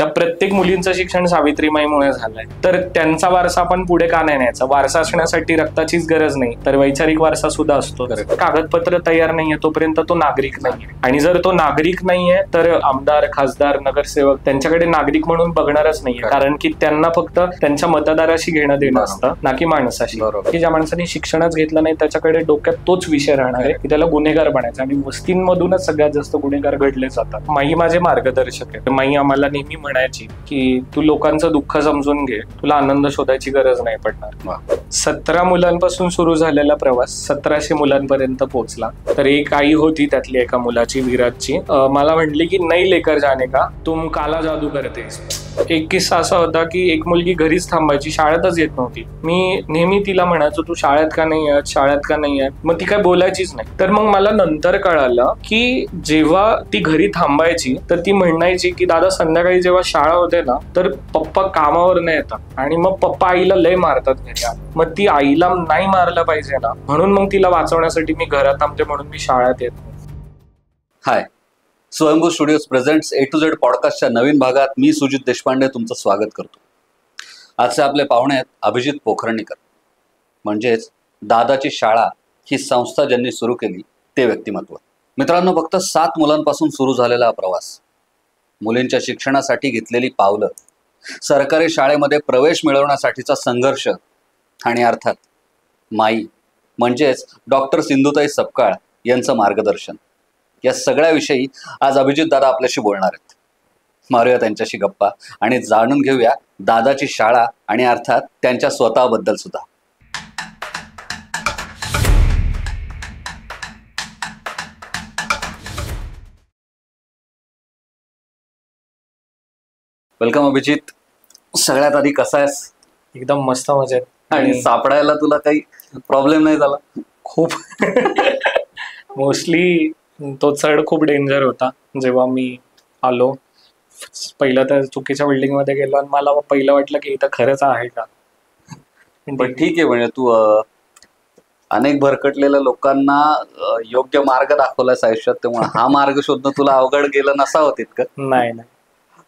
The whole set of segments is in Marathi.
त्या प्रत्येक मुलींचं शिक्षण सावित्रीमाईमुळे झालंय, तर त्यांचा वारसा आपण पुढे का नाही न्यायचा? वारसा असण्यासाठी रक्ताचीच गरज नाही, तर वैचारिक वारसा सुद्धा असतो. कागदपत्र तयार नाहीये तोपर्यंत तो नागरिक नाहीये, आणि जर तो नागरिक नाहीये तर आमदार, खासदार, नगरसेवक त्यांच्याकडे नागरिक म्हणून बघणारच नाहीये, कारण की त्यांना फक्त त्यांच्या मतदाराशी घेणं देणं असतं, ना की माणसाशी. की ज्या माणसाने शिक्षणच घेतलं नाही त्याच्याकडे डोक्यात तोच विषय राहणार आहे की त्याला गुन्हेगार बनायचा, आणि वस्तींमधूनच सगळ्यात जास्त गुन्हेगार घडले जातात. माई माझे मार्गदर्शक आहे. माई आम्हाला नेहमी म्हणायची की तू लोकांचं दुःख समजून घे, तुला आनंद शोधायची गरज नाही पडणार. 17 मुलांपासून सुरू झालेला प्रवास 1700 मुलांपर्यंत पोहोचला. तर एक आई होती त्यातली एका मुलाची, विराटची, मला म्हटली की नाही लेकर जाने का, तुम काला जादू करतेस. एक किस्सा असा होता की एक मुलगी घरीच थांबायची, शाळेतच येत नव्हती. मी नेहमी तिला म्हणायचो तू शाळेत का नाही आहेत, शाळेत का नाही आहेत, मग ती काय बोलायचीच नाही. तर मग मला नंतर कळालं की जेव्हा ती घरी थांबायची तर ती म्हणायची की दादा संध्याकाळी जेव्हा शाळा होते ना तर पप्पा कामावर नाही येतात आणि मग पप्पा आईला लय मारतात घरी. मग ती आईला नाही मारलं पाहिजे ना, म्हणून मग तिला वाचवण्यासाठी मी घरात थांबते, म्हणून मी शाळेत येत नाही. हाय, स्वयंभू studios presents A to Z पॉडकास्टच्या नवीन भागात मी सुजित देशपांडे तुमचं स्वागत करतो. आजचे आपले पाहुणे आहेत अभिजित पोखरणीकर, म्हणजेच दादाची शाळा ही संस्था ज्यांनी सुरू केली ते व्यक्तिमत्व. मित्रांनो, फक्त 7 मुलांपासून सुरू झालेला हा प्रवास, मुलींच्या शिक्षणासाठी घेतलेली पावलं, सरकारी शाळेमध्ये प्रवेश मिळवण्यासाठीचा संघर्ष आणि अर्थात माई म्हणजेच डॉक्टर सिंधुताई सपकाळ यांचं मार्गदर्शन, या सगळ्याविषयी आज अभिजित दादा आपल्याशी बोलणार आहेत. मारूया त्यांच्याशी गप्पा आणि जाणून घेऊया दादाची शाळा आणि अर्थात त्यांच्या स्वतःबद्दल सुद्धा. वेलकम अभिजित. सगळ्यात आधी कसा आहेस? एकदम मस्त मजेत. आणि सापडायला तुला काही प्रॉब्लेम नाही झाला? खूप मोस्टली तो चढ खूप डेंजर होता. जेव्हा मी आलो पहिलं तर चुकीच्या बिल्डिंग मध्ये गेलो आणि मला पहिलं वाटलं की इथं खरंच आहे का. पण ठीक आहे, म्हणजे तू अनेक भरकटलेल्या लोकांना योग्य मार्ग दाखवलास आयुष्यात, त्यामुळे हा मार्ग शोधणं तुला अवघड गेलं नसावं तितकं. नाही.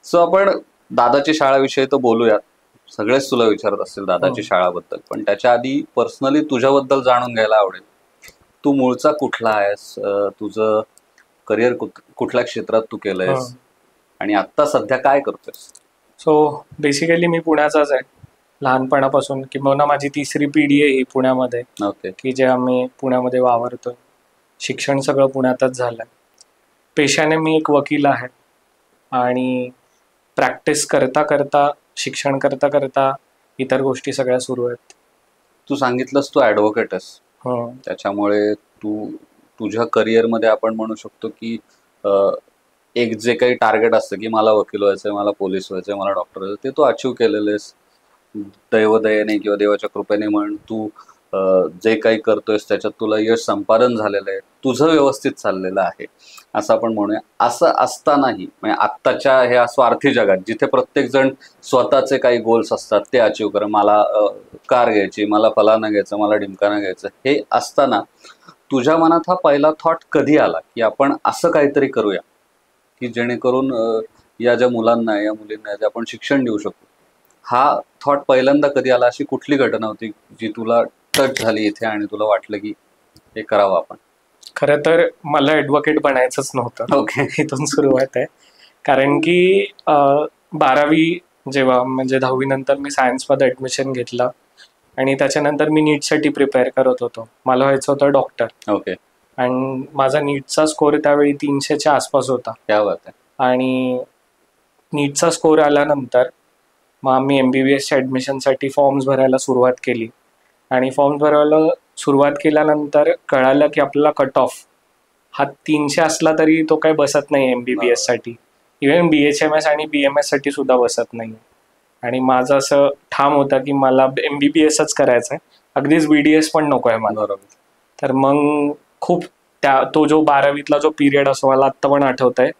सो आपण दादाची शाळाविषयी तर बोलूयात, सगळेच तुला विचारत असतील दादाची शाळाबद्दल, पण त्याच्या आधी पर्सनली तुझ्याबद्दल जाणून घ्यायला आवडेल. तू मूळचा कुठला आहेस, तुझं करिअर कुठल्या क्षेत्रात तू केलंयस आणि आता सध्या काय करतोयस? सो बेसिकली मी पुण्याचाच आहे लहानपणापासून, किंवा माझी 3री पिढी आहे ही पुण्यामध्ये. ओके. की जे आम्ही पुण्यामध्ये वावरतोय. शिक्षण सगळं पुण्यातच झालंय. पेशाने मी एक वकील आहे आणि प्रॅक्टिस करता करता, शिक्षण करता करता इतर गोष्टी सगळ्या सुरू आहेत. तू सांगितलंस तू ॲडव्होकेट आहेस, त्याच्यामुळे तू तुझ्या करिअरमध्ये आपण म्हणू शकतो की एक जे काही टार्गेट असतं की मला वकील व्हायचंय, मला पोलीस व्हायचंय, मला डॉक्टर व्हायचं, ते तू अचीव्ह केलेलं आहेस. दैवदयेने किंवा देवाच्या कृपेने म्हण, तू जे काही करतोयस त्याच्यात तुला यश संपादन झालेलं आहे, तुझं व्यवस्थित चाललेलं आहे असं आपण म्हणूया. असं असतानाही म्हणजे आत्ताच्या ह्या स्वार्थी जगात जिथे प्रत्येक जण स्वतःचे काही गोल्स असतात ते अचीव्ह कर, मला कार घ्यायची, मला फलाना घ्यायचं, मला ढिमकाना घ्यायचं, हे असताना तुझ्या मनात हा पहिला थॉट कधी आला की आपण असं काहीतरी करूया की जेणेकरून या ज्या मुलांना, या मुलींना जे आपण शिक्षण देऊ शकतो? हा थॉट पहिल्यांदा कधी आला? अशी कुठली घटना होती जी तुला टच झाली इथे आणि तुला वाटलं की हे करावं आपण? खरं तर मला ॲडव्होकेट बनायचंच नव्हतं. ओके. इथून सुरुवात आहे. कारण की 12वी जेव्हा, म्हणजे 10वी नंतर मी सायन्समध्ये ॲडमिशन घेतलं आणि त्याच्यानंतर मी नीटसाठी प्रिपेअर करत होतो. मला व्हायचं होतं डॉक्टर. ओके. आणि माझा नीटचा स्कोर त्यावेळी 300च्या आसपास होता. क्या बात आहे. आणि नीटचा स्कोर आल्यानंतर मग आम्ही MBBSच्या ॲडमिशनसाठी फॉर्म्स भरायला सुरुवात केली. आणि फॉर्म्स भरायला सुरुवात केल्यानंतर कळालं की आपला कट ऑफ हा 300 असला तरी तो काही बसत नाही MBBS साठी. इव्हन BHMS आणि BMS साठी सुद्धा बसत नाही. आणि माझं असं ठाम होतं की मला MBBSच करायचं आहे, अगदीच BDS पण नको आहे मला. तर मग खूप तो जो 12वीतला जो पिरियड असो, मला आत्ता पण आठवत आहे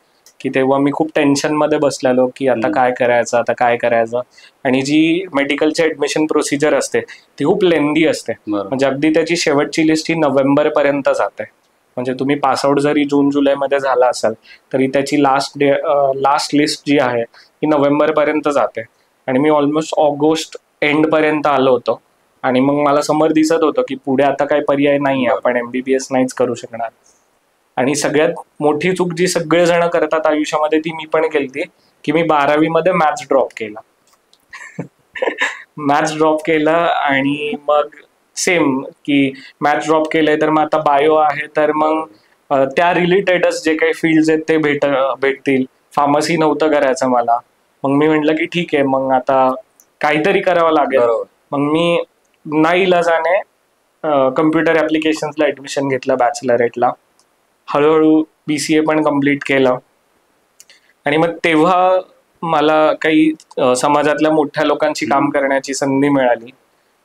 की तेव्हा मी खूप टेन्शनमध्ये बसलेलो की आता काय करायचं. आणि जी मेडिकलची ॲडमिशन प्रोसिजर असते ती खूप लेंदी असते. म्हणजे अगदी त्याची शेवटची लिस्ट ही नोव्हेंबरपर्यंत जाते. म्हणजे तुम्ही पासआउट जरी जून जुलैमध्ये झाला असाल तरी त्याची लास्ट लिस्ट जी आहे ही नोव्हेंबर पर्यंत जाते आणि मी ऑलमोस्ट ऑगस्ट एंड पर्यंत आलो होतो. आणि मग मला समोर दिसत होतं की पुढे आता काही पर्याय नाही, आपण MBBS नाहीच करू शकणार. आणि सगळ्यात मोठी चूक जी सगळेजण करतात आयुष्यामध्ये ती मी पण केली, की मी 12वी मध्ये मॅथ्स ड्रॉप केला. मॅथ्स ड्रॉप केलं आणि मग सेम की मॅथ्स ड्रॉप केलंय तर मग आता बायो आहे तर मग त्या रिलेटेडच जे काही फील्ड्स आहेत ते भेटतील. फार्मसी नव्हतं करायचं मला. मग मी म्हटलं की ठीक आहे, मग आता काहीतरी करावं लागेल. मग मी नाईलाजाने कम्प्युटर ऍप्लिकेशन्सला ऍडमिशन घेतलं बॅचलरेटला. हळूहळू BCA पण कम्प्लीट केलं. आणि मग तेव्हा मला काही समाजातल्या मोठ्या लोकांची काम करण्याची संधी मिळाली.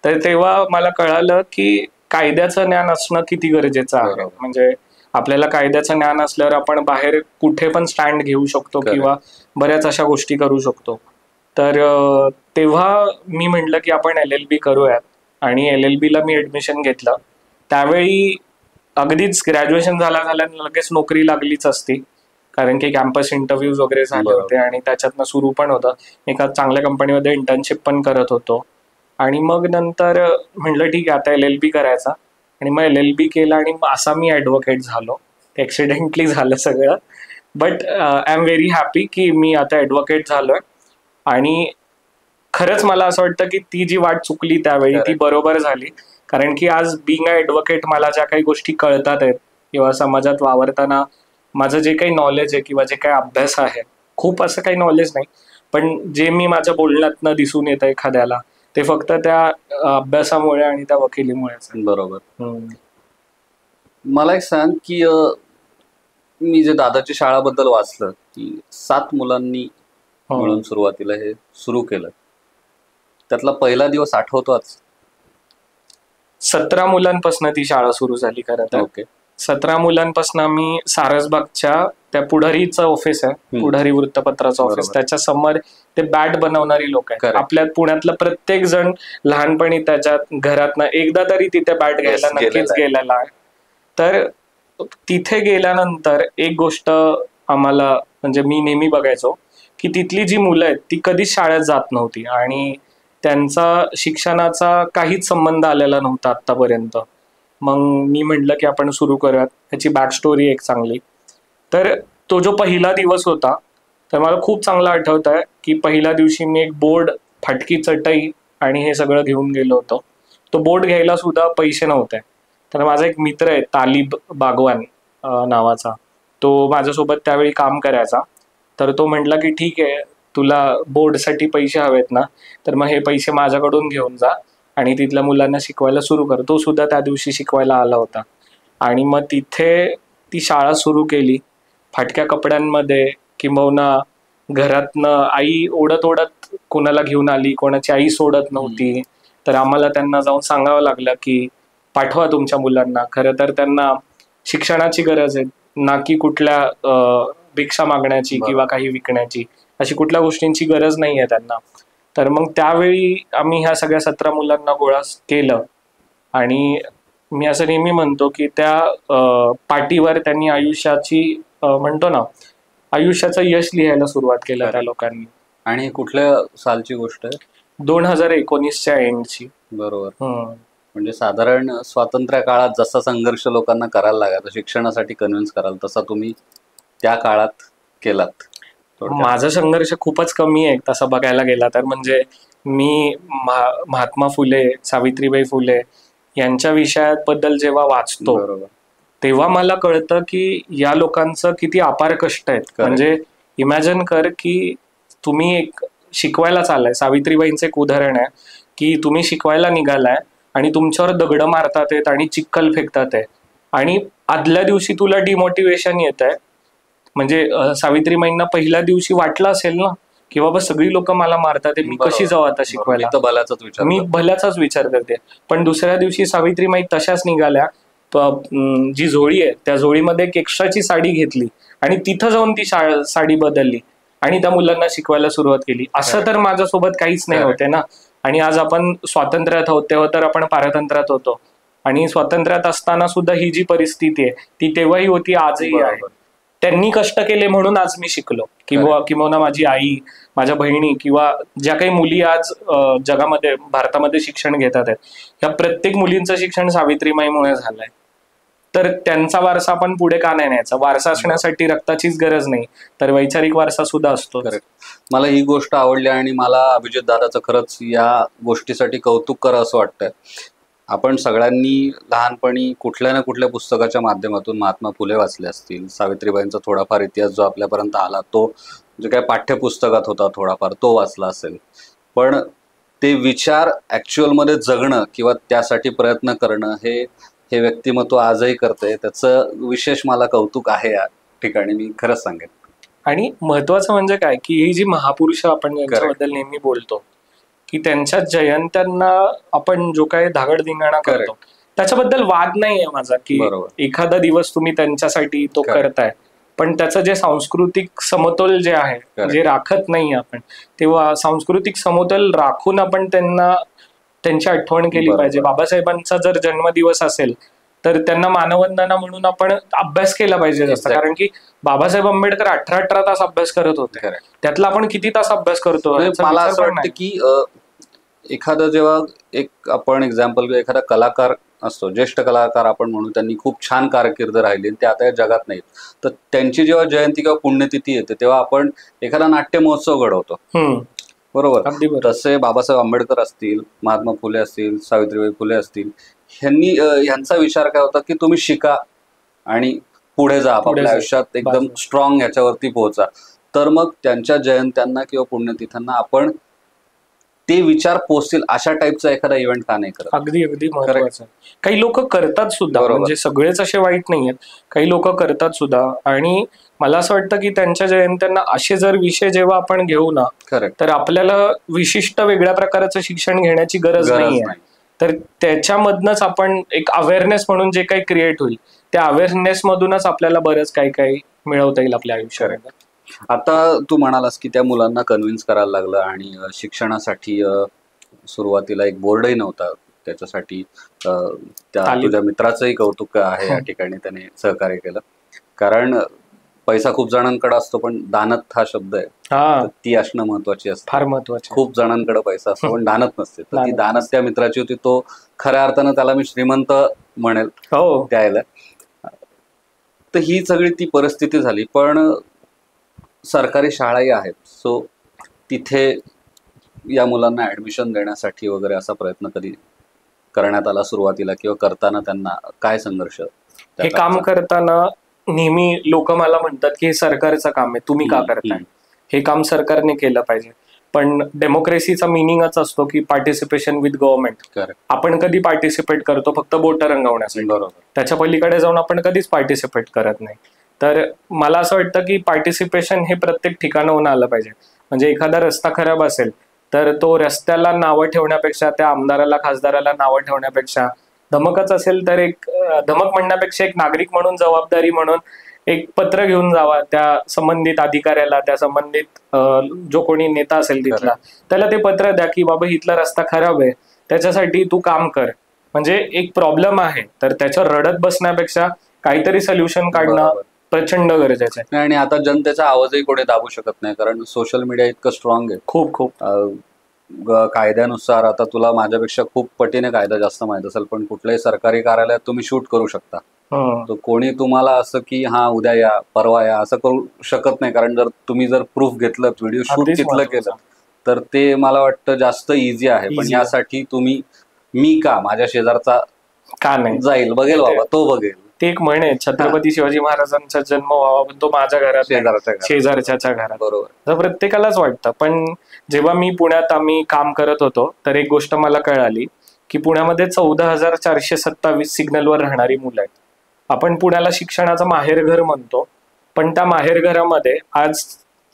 तर तेव्हा मला कळालं की कायद्याचं ज्ञान असणं किती गरजेचं आहे. म्हणजे आपल्याला कायद्याचं ज्ञान असल्यावर आपण बाहेर कुठे पण स्टँड घेऊ शकतो किंवा बऱ्याच अशा गोष्टी करू शकतो. तर तेव्हा मी म्हटलं की आपण LLB करूयात आणि LLB ला मी ऍडमिशन घेतलं. त्यावेळी अगदीच ग्रॅज्युएशन झाल्या लगेच नोकरी लागलीच असती, कारण की कॅम्पस इंटरव्ह्यूज वगैरे झाले होते आणि त्याच्यातनं सुरू पण होतं. एका चांगल्या कंपनीमध्ये इंटर्नशिप पण करत होतो. आणि मग नंतर म्हटलं ठीक आहे आता LLB करायचा. आणि मग LLB केलं आणि असा मी ऍडव्होकेट झालो. ऍक्सिडेंटली झालं सगळं, but I am very happy की मी आता ऍडव्होकेट झालोय. आणि खरंच मला असं वाटतं की ती जी वाट चुकली त्यावेळी ती बरोबर झाली, कारण की आज बिंग अ ऍडव्होकेट मला ज्या काही गोष्टी कळतात आहेत किंवा समाजात वावरताना माझं जे काही नॉलेज आहे किंवा जे काही अभ्यास आहे, खूप असं काही नॉलेज नाही, पण जे मी माझ्या बोलण्यातनं दिसून येतं एखाद्याला ते फक्त त्या अभ्यासामुळे आणि त्या वकिलीमुळेच. बरोबर. मला एक सांग की मी जे दादाची शाळाबद्दल वाचलं की 7 मुलांनी मिळून सुरुवातीला हे सुरू केलं, त्यातला पहिला दिवस आठवतो आज? 17 मुलांपासून ती शाळा सुरू झाली खरं तर. 17 मुलांपासून मी सारसबागच्या त्या पुढारीचं ऑफिस आहे, पुढारी वृत्तपत्राचं ऑफिस, त्याच्या समोर ते बॅट बनवणारी लोक आहेत. आपल्या पुण्यातलं प्रत्येक जण लहानपणी त्याच्या घरातनं एकदा तरी तिथे बॅट घ्यायला नक्कीच गेलेला आहे. तर तिथे गेल्यानंतर एक गोष्ट आम्हाला, म्हणजे मी नेहमी बघायचो की तिथली जी मुलं आहेत ती कधीच शाळेत जात नव्हती आणि त्यांचा शिक्षणाचा काहीच संबंध आलेला नव्हता आतापर्यंत. मग मी म्हटलं की आपण सुरू करूयात. त्याची बॅक स्टोरी एक चांगली. तर तो जो पहिला दिवस होता तर मला खूप चांगला आठवत आहे की पहिल्या दिवशी मी एक बोर्ड, फाटकी चटई आणि हे सगळं घेऊन गेलो होतो. तो बोर्ड घ्यायला सुद्धा पैसे नव्हते. तर माझा एक मित्र आहे तालिब बागवान नावाचा, तो माझ्यासोबत त्यावेळी काम करायचा. तर तो म्हटला की ठीक आहे, तुला बोर्डसाठी पैसे हवेत ना, तर मग हे पैसे माझ्याकडून घेऊन जा आणि तिथल्या मुलांना शिकवायला सुरू कर. तो सुद्धा त्या दिवशी शिकवायला आला होता. आणि मग तिथे ती शाळा सुरू केली फाटक्या कपड्यांमध्ये, किंबहुना घरातनं आई ओढत ओढत कोणाला घेऊन आली, कोणाची आई सोडत नव्हती. तर आम्हाला त्यांना जाऊन सांगावं लागलं की पाठवा तुमच्या मुलांना, खरं तर त्यांना शिक्षणाची गरज आहे, ना की कुठल्या भिक्षा मागण्याची किंवा काही विकण्याची, अशी कुठल्या गोष्टींची गरज नाही आहे त्यांना. तर मग त्यावेळी आम्ही ह्या सगळ्या 17 मुलांना गोळा केलं आणि मी असं नेहमी म्हणतो की त्या पाटीवर त्यांनी आयुष्याची म्हणतो ना, आयुष्याचं यश लिहायला सुरुवात केलं त्या लोकांनी. आणि कुठल्या सालची गोष्ट आहे? 2019च्या एंडची. बरोबर. म्हणजे साधारण स्वातंत्र्य काळात जसा संघर्ष लोकांना करायला लागायचा शिक्षणासाठी कन्व्हिन्स करायला, तसा तुम्ही त्या काळात केलात. माझा संघर्ष खूपच कमी आहे तसा बघायला गेला तर. म्हणजे मी महात्मा फुले, सावित्रीबाई फुले यांच्या विषयाबद्दल जेव्हा वाचतो तेव्हा मला कळतं की या लोकांचं किती अपार कष्ट आहेत. म्हणजे इमॅजिन कर की तुम्ही एक शिकवायला चाललाय, सावित्रीबाईंचं एक उदाहरण आहे की तुम्ही शिकवायला निघालाय आणि तुमच्यावर दगड मारतात आहेत आणि चिक्कल फेकतात आहे आणि आदल्या दिवशी तुला डिमोटिवेशन येत आहे. म्हणजे सावित्रीबाईंना पहिल्या दिवशी वाटलं असेल ना की बाबा सगळी लोक मला मारतात, मी कशी जाऊ आता शिकवायला, मी भल्याचाच विचार करते. पण दुसऱ्या दिवशी सावित्रीबाई तशाच निघाल्या, जी झोळी आहे त्या झोळीमध्ये एक एक्स्ट्राची साडी घेतली आणि तिथं जाऊन ती साडी बदलली आणि त्या मुलांना शिकवायला सुरुवात केली. असं तर माझ्यासोबत काहीच नाही होते ना. आणि आज आपण स्वातंत्र्यात आहोत, तेव्हा तर आपण पारतंत्र्यात होतो आणि स्वातंत्र्यात असताना सुद्धा ही जी परिस्थिती आहे ती तेव्हाही होती, आजही आहे. त्यांनी कष्ट केले म्हणून आज मी शिकलो, किंवा माझी आई, माझ्या बहिणी किंवा ज्या काही मुली आज जगामध्ये भारतामध्ये शिक्षण घेतात आहेत, या प्रत्येक मुलींचं शिक्षण सावित्रीमाईमुळे झालंय. तर त्यांचा वारसा आपण पुढे का नाही न्यायचा? वारसा असण्यासाठी रक्ताचीच गरज नाही, तर वैचारिक वारसा सुद्धा असतो. मला ही गोष्ट आवडली आणि मला अभिजित दादाचं खरंच या गोष्टीसाठी कौतुक करा असं वाटतंय. आपण सगळ्यांनी लहानपणी कुठल्या ना कुठल्या पुस्तकाच्या माध्यमातून महात्मा फुले वाचले असतील, सावित्रीबाईंचा थोडाफार इतिहास जो आपल्यापर्यंत आला तो जो काय पाठ्यपुस्तकात होता थोडाफार तो वाचला असेल, पण ते विचार ऍक्च्युअलमध्ये जगणं किंवा त्यासाठी प्रयत्न करणं हे व्यक्तिमत्व आजही करते. त्याचं विशेष मला कौतुक आहे या ठिकाणी, मी खरंच सांगेन. आणि महत्वाचं म्हणजे काय की ही जी महापुरुष आपण यांच्याबद्दल नेहमी बोलतो की त्यांच्या जयंत्यांना आपण जो काही धागडधिंगाणा करतो त्याच्याबद्दल वाद नाही आहे माझा, की एखादा दिवस तुम्ही त्यांच्यासाठी तो करताय, पण त्याचं जे सांस्कृतिक समतोल जे आहे जे राखत नाही आपण, तेव्हा सांस्कृतिक समतोल राखून आपण त्यांची आठवण केली पाहिजे. बाबासाहेबांचा जर जन्मदिवस असेल तर त्यांना मानवंदना म्हणून आपण अभ्यास केला पाहिजे जास्त, कारण की बाबासाहेब आंबेडकर 18 तास अभ्यास करत होते, त्यातला आपण किती तास अभ्यास करतो? मला असं वाटतं की एखादा जेव्हा एक आपण एक्झाम्पल एखादा कलाकार असतो, ज्येष्ठ कलाकार आपण म्हणू, त्यांनी खूप छान कारकीर्द राहिली, ते आता या जगात नाहीत, तर त्यांची जेव्हा जयंती किंवा पुण्यतिथी येते तेव्हा आपण एखादा नाट्य महोत्सव घडवतो, बरोबर? तसे बाबासाहेब आंबेडकर असतील, महात्मा फुले असतील, सावित्रीबाई फुले असतील, ह्यांचा विचार काय होता की तुम्ही शिका आणि पुढे जा, आपल्या आयुष्यात एकदम स्ट्रॉंग ह्याच्यावरती पोहोचा. तर मग त्यांच्या जयंत्यांना किंवा पुण्यतिथांना आपण ते विचार पोचतील अशा टाईपचा एखादा इव्हेंट का नाही करत? अगदी महत्वाचं. काही लोक करतात सुद्धा, म्हणजे सगळेच असे वाईट नाहीयेत, काही लोक करतात सुद्धा. आणि मला असं वाटतं की त्यांच्या जयंत्यांना असे जर विषय जेव्हा आपण घेऊ ना, तर आपल्याला विशिष्ट वेगळ्या प्रकारचं शिक्षण घेण्याची गरज नाहीये. तर त्याच्यामधनच आपण एक अवेअरनेस म्हणून जे काही क्रिएट होईल, त्या अवेअरनेस मधूनच आपल्याला बरंच काही मिळवता येईल आपल्या आयुष्यात. आता तू म्हणालास की त्या मुलांना कन्व्हिन्स करायला लागलं आणि शिक्षणासाठी सुरुवातीला एक बोर्डही नव्हता, त्याच्यासाठी त्या तुझ्या मित्राचंही कौतुक आहे या ठिकाणी, त्याने सहकार्य केलं. कारण पैसा खूप जणांकडे असतो पण दानत हा शब्द आहे, ती असणं महत्वाची असते, फार महत्वाची. खूप जणांकडे पैसा असतो पण दानत नसते, तर ती दानत त्या मित्राची होती. तो खऱ्या अर्थानं त्याला मी श्रीमंत म्हणेल त्याला. तर ही सगळी ती परिस्थिती झाली. पण सरकारी शाळाही आहेत, सो तिथे या मुलांना ऍडमिशन देण्यासाठी वगैरे असा प्रयत्न कधी करण्यात आला सुरुवातीला, किंवा करताना त्यांना काय संघर्ष? हे काम करताना नेहमी लोक मला म्हणतात की हे सरकारचं काम आहे, तुम्ही का करताय? हे काम सरकारने केलं पाहिजे. पण डेमोक्रेसीचा मिनिंगच असतो की पार्टिसिपेशन विथ गव्हर्नमेंट. आपण कधी पार्टिसिपेट करतो फक्त बोटं रंगवण्यासाठी, त्याच्या पलीकडे जाऊन आपण कधीच पार्टिसिपेट करत नाही. तर मला असं वाटतं की पार्टिसिपेशन हे प्रत्येक ठिकाणाहून आलं पाहिजे. म्हणजे एखादा रस्ता खराब असेल तर तो रस्त्याला नावं ठेवण्यापेक्षा, त्या आमदाराला खासदाराला नावं ठेवण्यापेक्षा, धमकच असेल तर एक धमक म्हणण्यापेक्षा एक नागरिक म्हणून जबाबदारी म्हणून एक पत्र घेऊन जावा त्या संबंधित अधिकाऱ्याला, त्या संबंधित जो कोणी नेता असेल तिथला, त्याला ते पत्र द्या की बाबा इथला रस्ता खराब आहे, त्याच्यासाठी तू काम कर. म्हणजे एक प्रॉब्लेम आहे तर त्याच्यावर रडत बसण्यापेक्षा काहीतरी सोल्युशन काढणं प्रचंड गरजेचं आहे. आणि आता जनतेचा आवाजही कोणी दाबू शकत नाही, कारण सोशल मीडिया इतकं स्ट्रॉंग आहे. खूप कायद्यानुसार आता तुला माझ्यापेक्षा खूप पटीने कायदा जास्त माहित असेल, पण कुठल्याही सरकारी कार्यालयात तुम्ही शूट करू शकता. तर कोणी तुम्हाला असं की हा उद्या या परवा या असं करू शकत नाही, कारण जर तुम्ही प्रूफ घेतलं, व्हिडिओ शूट तिथलं केलं तर ते मला वाटतं जास्त इझी आहे. पण यासाठी तुम्ही मी का, माझ्या शेजारचा का नाही जाईल, बघेल बाबा, तो बघेल. ते एक म्हणे, छत्रपती शिवाजी महाराजांचा जन्म व्हावा पण तो माझ्या घरात, शेजारच्या घरात. बरोबर, प्रत्येकालाच वाटतं. पण जेव्हा मी पुण्यात आम्ही काम करत होतो तर एक गोष्ट मला कळाली की पुण्यामध्ये 14,427 सिग्नलवर राहणारी मुलं आहेत. आपण पुण्याला शिक्षणाचं माहेरघर म्हणतो, पण त्या माहेरघरामध्ये आज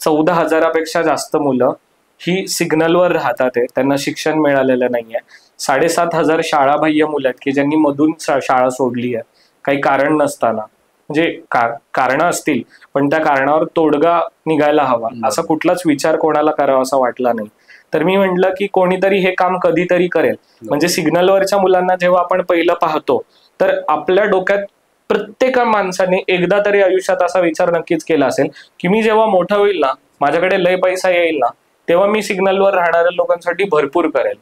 14,000पेक्षा जास्त मुलं ही सिग्नलवर राहतात, त्यांना शिक्षण मिळालेलं नाहीये. 7,500 शाळाबाह्य मुलं आहेत की ज्यांनी मधून शाळा सोडली आहे काही कारण नसताना. म्हणजे कारणं असतील पण त्या कारणावर तोडगा निघायला हवा, असा कुठलाच विचार कोणाला करावा असा वाटला नाही. तर मी म्हटलं की कोणीतरी हे काम कधीतरी करेल. म्हणजे सिग्नलवरच्या मुलांना जेव्हा आपण पहिलं पाहतो तर आपल्या डोक्यात प्रत्येक माणसाने एकदा तरी आयुष्यात असा विचार नक्कीच केला असेल की मी जेव्हा मोठा होईल ना, माझ्याकडे लय पैसा येईल ना, तेव्हा मी सिग्नलवर राहणाऱ्या लोकांसाठी भरपूर करेल.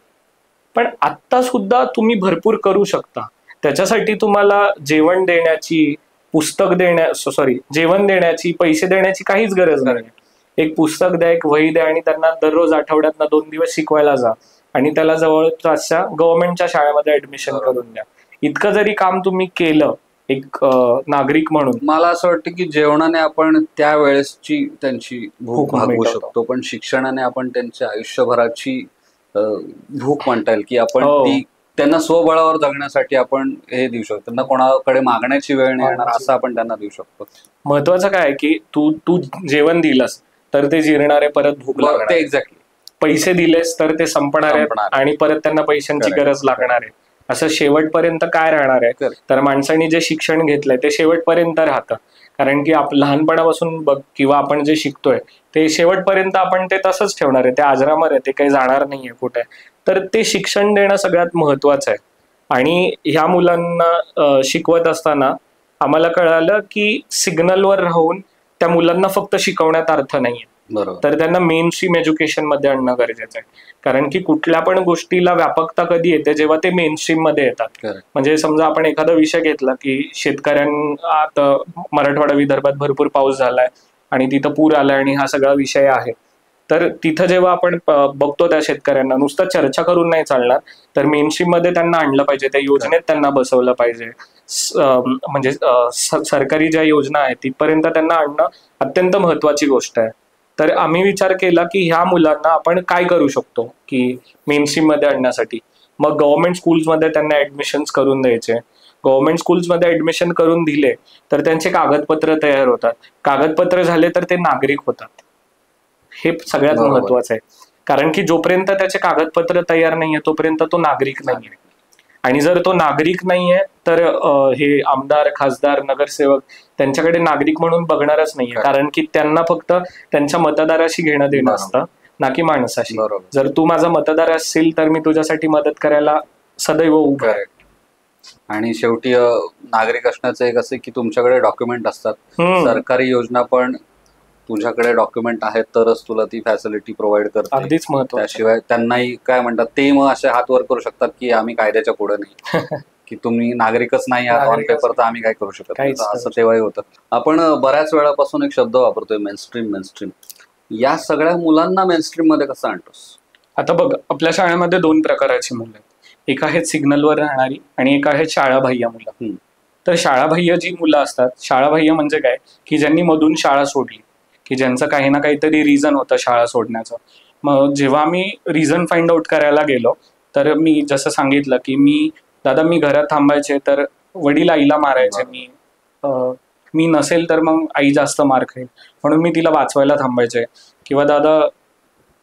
पण आत्ता सुद्धा तुम्ही भरपूर करू शकता. त्याच्यासाठी तुम्हाला जेवण देण्याची, जेवण देण्याची, पैसे देण्याची काहीच गरज नाही. एक पुस्तक द्या, एक वही द्या आणि त्यांना दररोज आठवड्यातनं 2 दिवस शिकवायला जा आणि त्याला जवळपासच्या गव्हर्नमेंटच्या शाळेमध्ये ऍडमिशन करून द्या. इतकं जरी काम तुम्ही केलं एक नागरिक म्हणून, मला असं वाटतं की जेवणाने आपण त्यावेळेसची त्यांची भूक भागवू शकतो, पण शिक्षणाने आपण त्यांच्या आयुष्यभराची भूक म्हणता येईल की आपण ती त्यांना स्वबळावर जगण्यासाठी आपण हे देऊ शकतो. त्यांना कोणाकडे मागण्याची वेळ नाही येणार असं आपण त्यांना देऊ शकतो. महत्वाचं काय आहे की तू जेवण दिलंस तर ते जिरणारे, परत भूक लागणार. एक्झॅक्टली. पैसे दिलेस तर ते संपणार आहेत आणि परत त्यांना पैशांची गरज लागणार आहे. असं शेवटपर्यंत काय राहणार आहे? तर माणसांनी जे शिक्षण घेतलंय ते शेवटपर्यंत राहतं. कारण की लहानपणापासून बघ किंवा आपण जे शिकतोय ते शेवटपर्यंत आपण ते तसंच ठेवणार आहे. ते अजरामर आहे, ते काही जाणार नाहीये कुठे. तर ते शिक्षण देणं सगळ्यात महत्वाचं आहे. आणि ह्या मुलांना शिकवत असताना आम्हाला कळालं की सिग्नलवर राहून त्या मुलांना फक्त शिकवण्यात अर्थ नाहीये. तर त्यांना मेन स्ट्रीम एज्युकेशन मध्ये आणणं गरजेचं आहे. कारण की कुठल्या पण गोष्टीला व्यापकता कधी येते, जेव्हा ते मेन स्ट्रीम मध्ये येतात. म्हणजे समजा आपण एखादा विषय घेतला की आता मराठवाडा विदर्भात भरपूर पाऊस झालाय आणि तिथं पूर आलाय आणि हा सगळा विषय आहे. तर तिथं जेव्हा आपण बघतो त्या शेतकऱ्यांना नुसतं चर्चा करून नाही चालणार, तर मेन स्ट्रीम मध्ये त्यांना आणलं पाहिजे, त्या योजनेत त्यांना बसवलं पाहिजे. म्हणजे सरकारी ज्या योजना आहेत तिथपर्यंत त्यांना आणणं अत्यंत महत्वाची गोष्ट आहे. तर आम्ही विचार केला की ह्या मुलांना आपण काय करू शकतो की मेन स्ट्रीम मध्ये आणण्यासाठी. मग गव्हर्नमेंट स्कूल्समध्ये त्यांना ऍडमिशन्स करून द्यायचे. गव्हर्नमेंट स्कूल्समध्ये ऍडमिशन करून दिले तर त्यांचे कागदपत्र तयार होतात. कागदपत्र झाले तर ते नागरिक होतात. हे सगळ्यात महत्वाचं आहे. कारण की जोपर्यंत त्याचे कागदपत्र तयार नाहीये तोपर्यंत तो नागरिक नाहीये. आणि जर तो नागरिक नाहीये तर हे आमदार, खासदार, नगरसेवक त्यांच्याकडे नागरिक म्हणून बघणारच नाहीये. कारण की त्यांना फक्त त्यांच्या मतदाराशी घेणं देणं असतं, ना की माणसाशी. जर तू माझा मतदार असशील तर मी तुझ्यासाठी मदत करायला सदैव उभा आहे. आणि शेवटी नागरिक असण्याचं एक असं की तुमच्याकडे डॉक्युमेंट असतात. सरकारी योजना पण तुझ्याकडे डॉक्युमेंट आहेत तरच तुला ती फॅसिलिटी प्रोव्हाइड करते. अगदीच महत्त्वाचं. त्याशिवाय त्यांनाही काय म्हणतात ते मग असे हात वर करू शकतात की आम्ही कायद्याच्या पुढे नाही की तुम्ही नागरिकच नाही आहात ऑन पेपर तर आम्ही काय करू शकत नाही, असं तेव्हाही होतं. आपण बऱ्याच वेळापासून एक शब्द वापरतोय मेनस्ट्रीम. या सगळ्या मुलांना मेनस्ट्रीम मध्ये कसं आणतोस? आता बघ, आपल्या शाळेमध्ये 2 प्रकारची मुलं आहेत. एक आहेत सिग्नलवर राहणारी आणि एक आहेत शाळाबाह्य मुलं. तर शाळाबाह्य जी मुलं असतात, शाळाबाह्य म्हणजे काय की ज्यांनी मधून शाळा सोडली, की ज्यांचं काही ना काहीतरी रिझन होतं शाळा सोडण्याचं. मग जेव्हा मी रिझन फाइंड आउट करायला गेलो तर मी जसं सांगितलं की मी घरात थांबायचे तर वडील आईला मारायचे. मी नसेल तर मग आई जास्त मार खाईल म्हणून मी तिला वाचवायला थांबायचे. किंवा दादा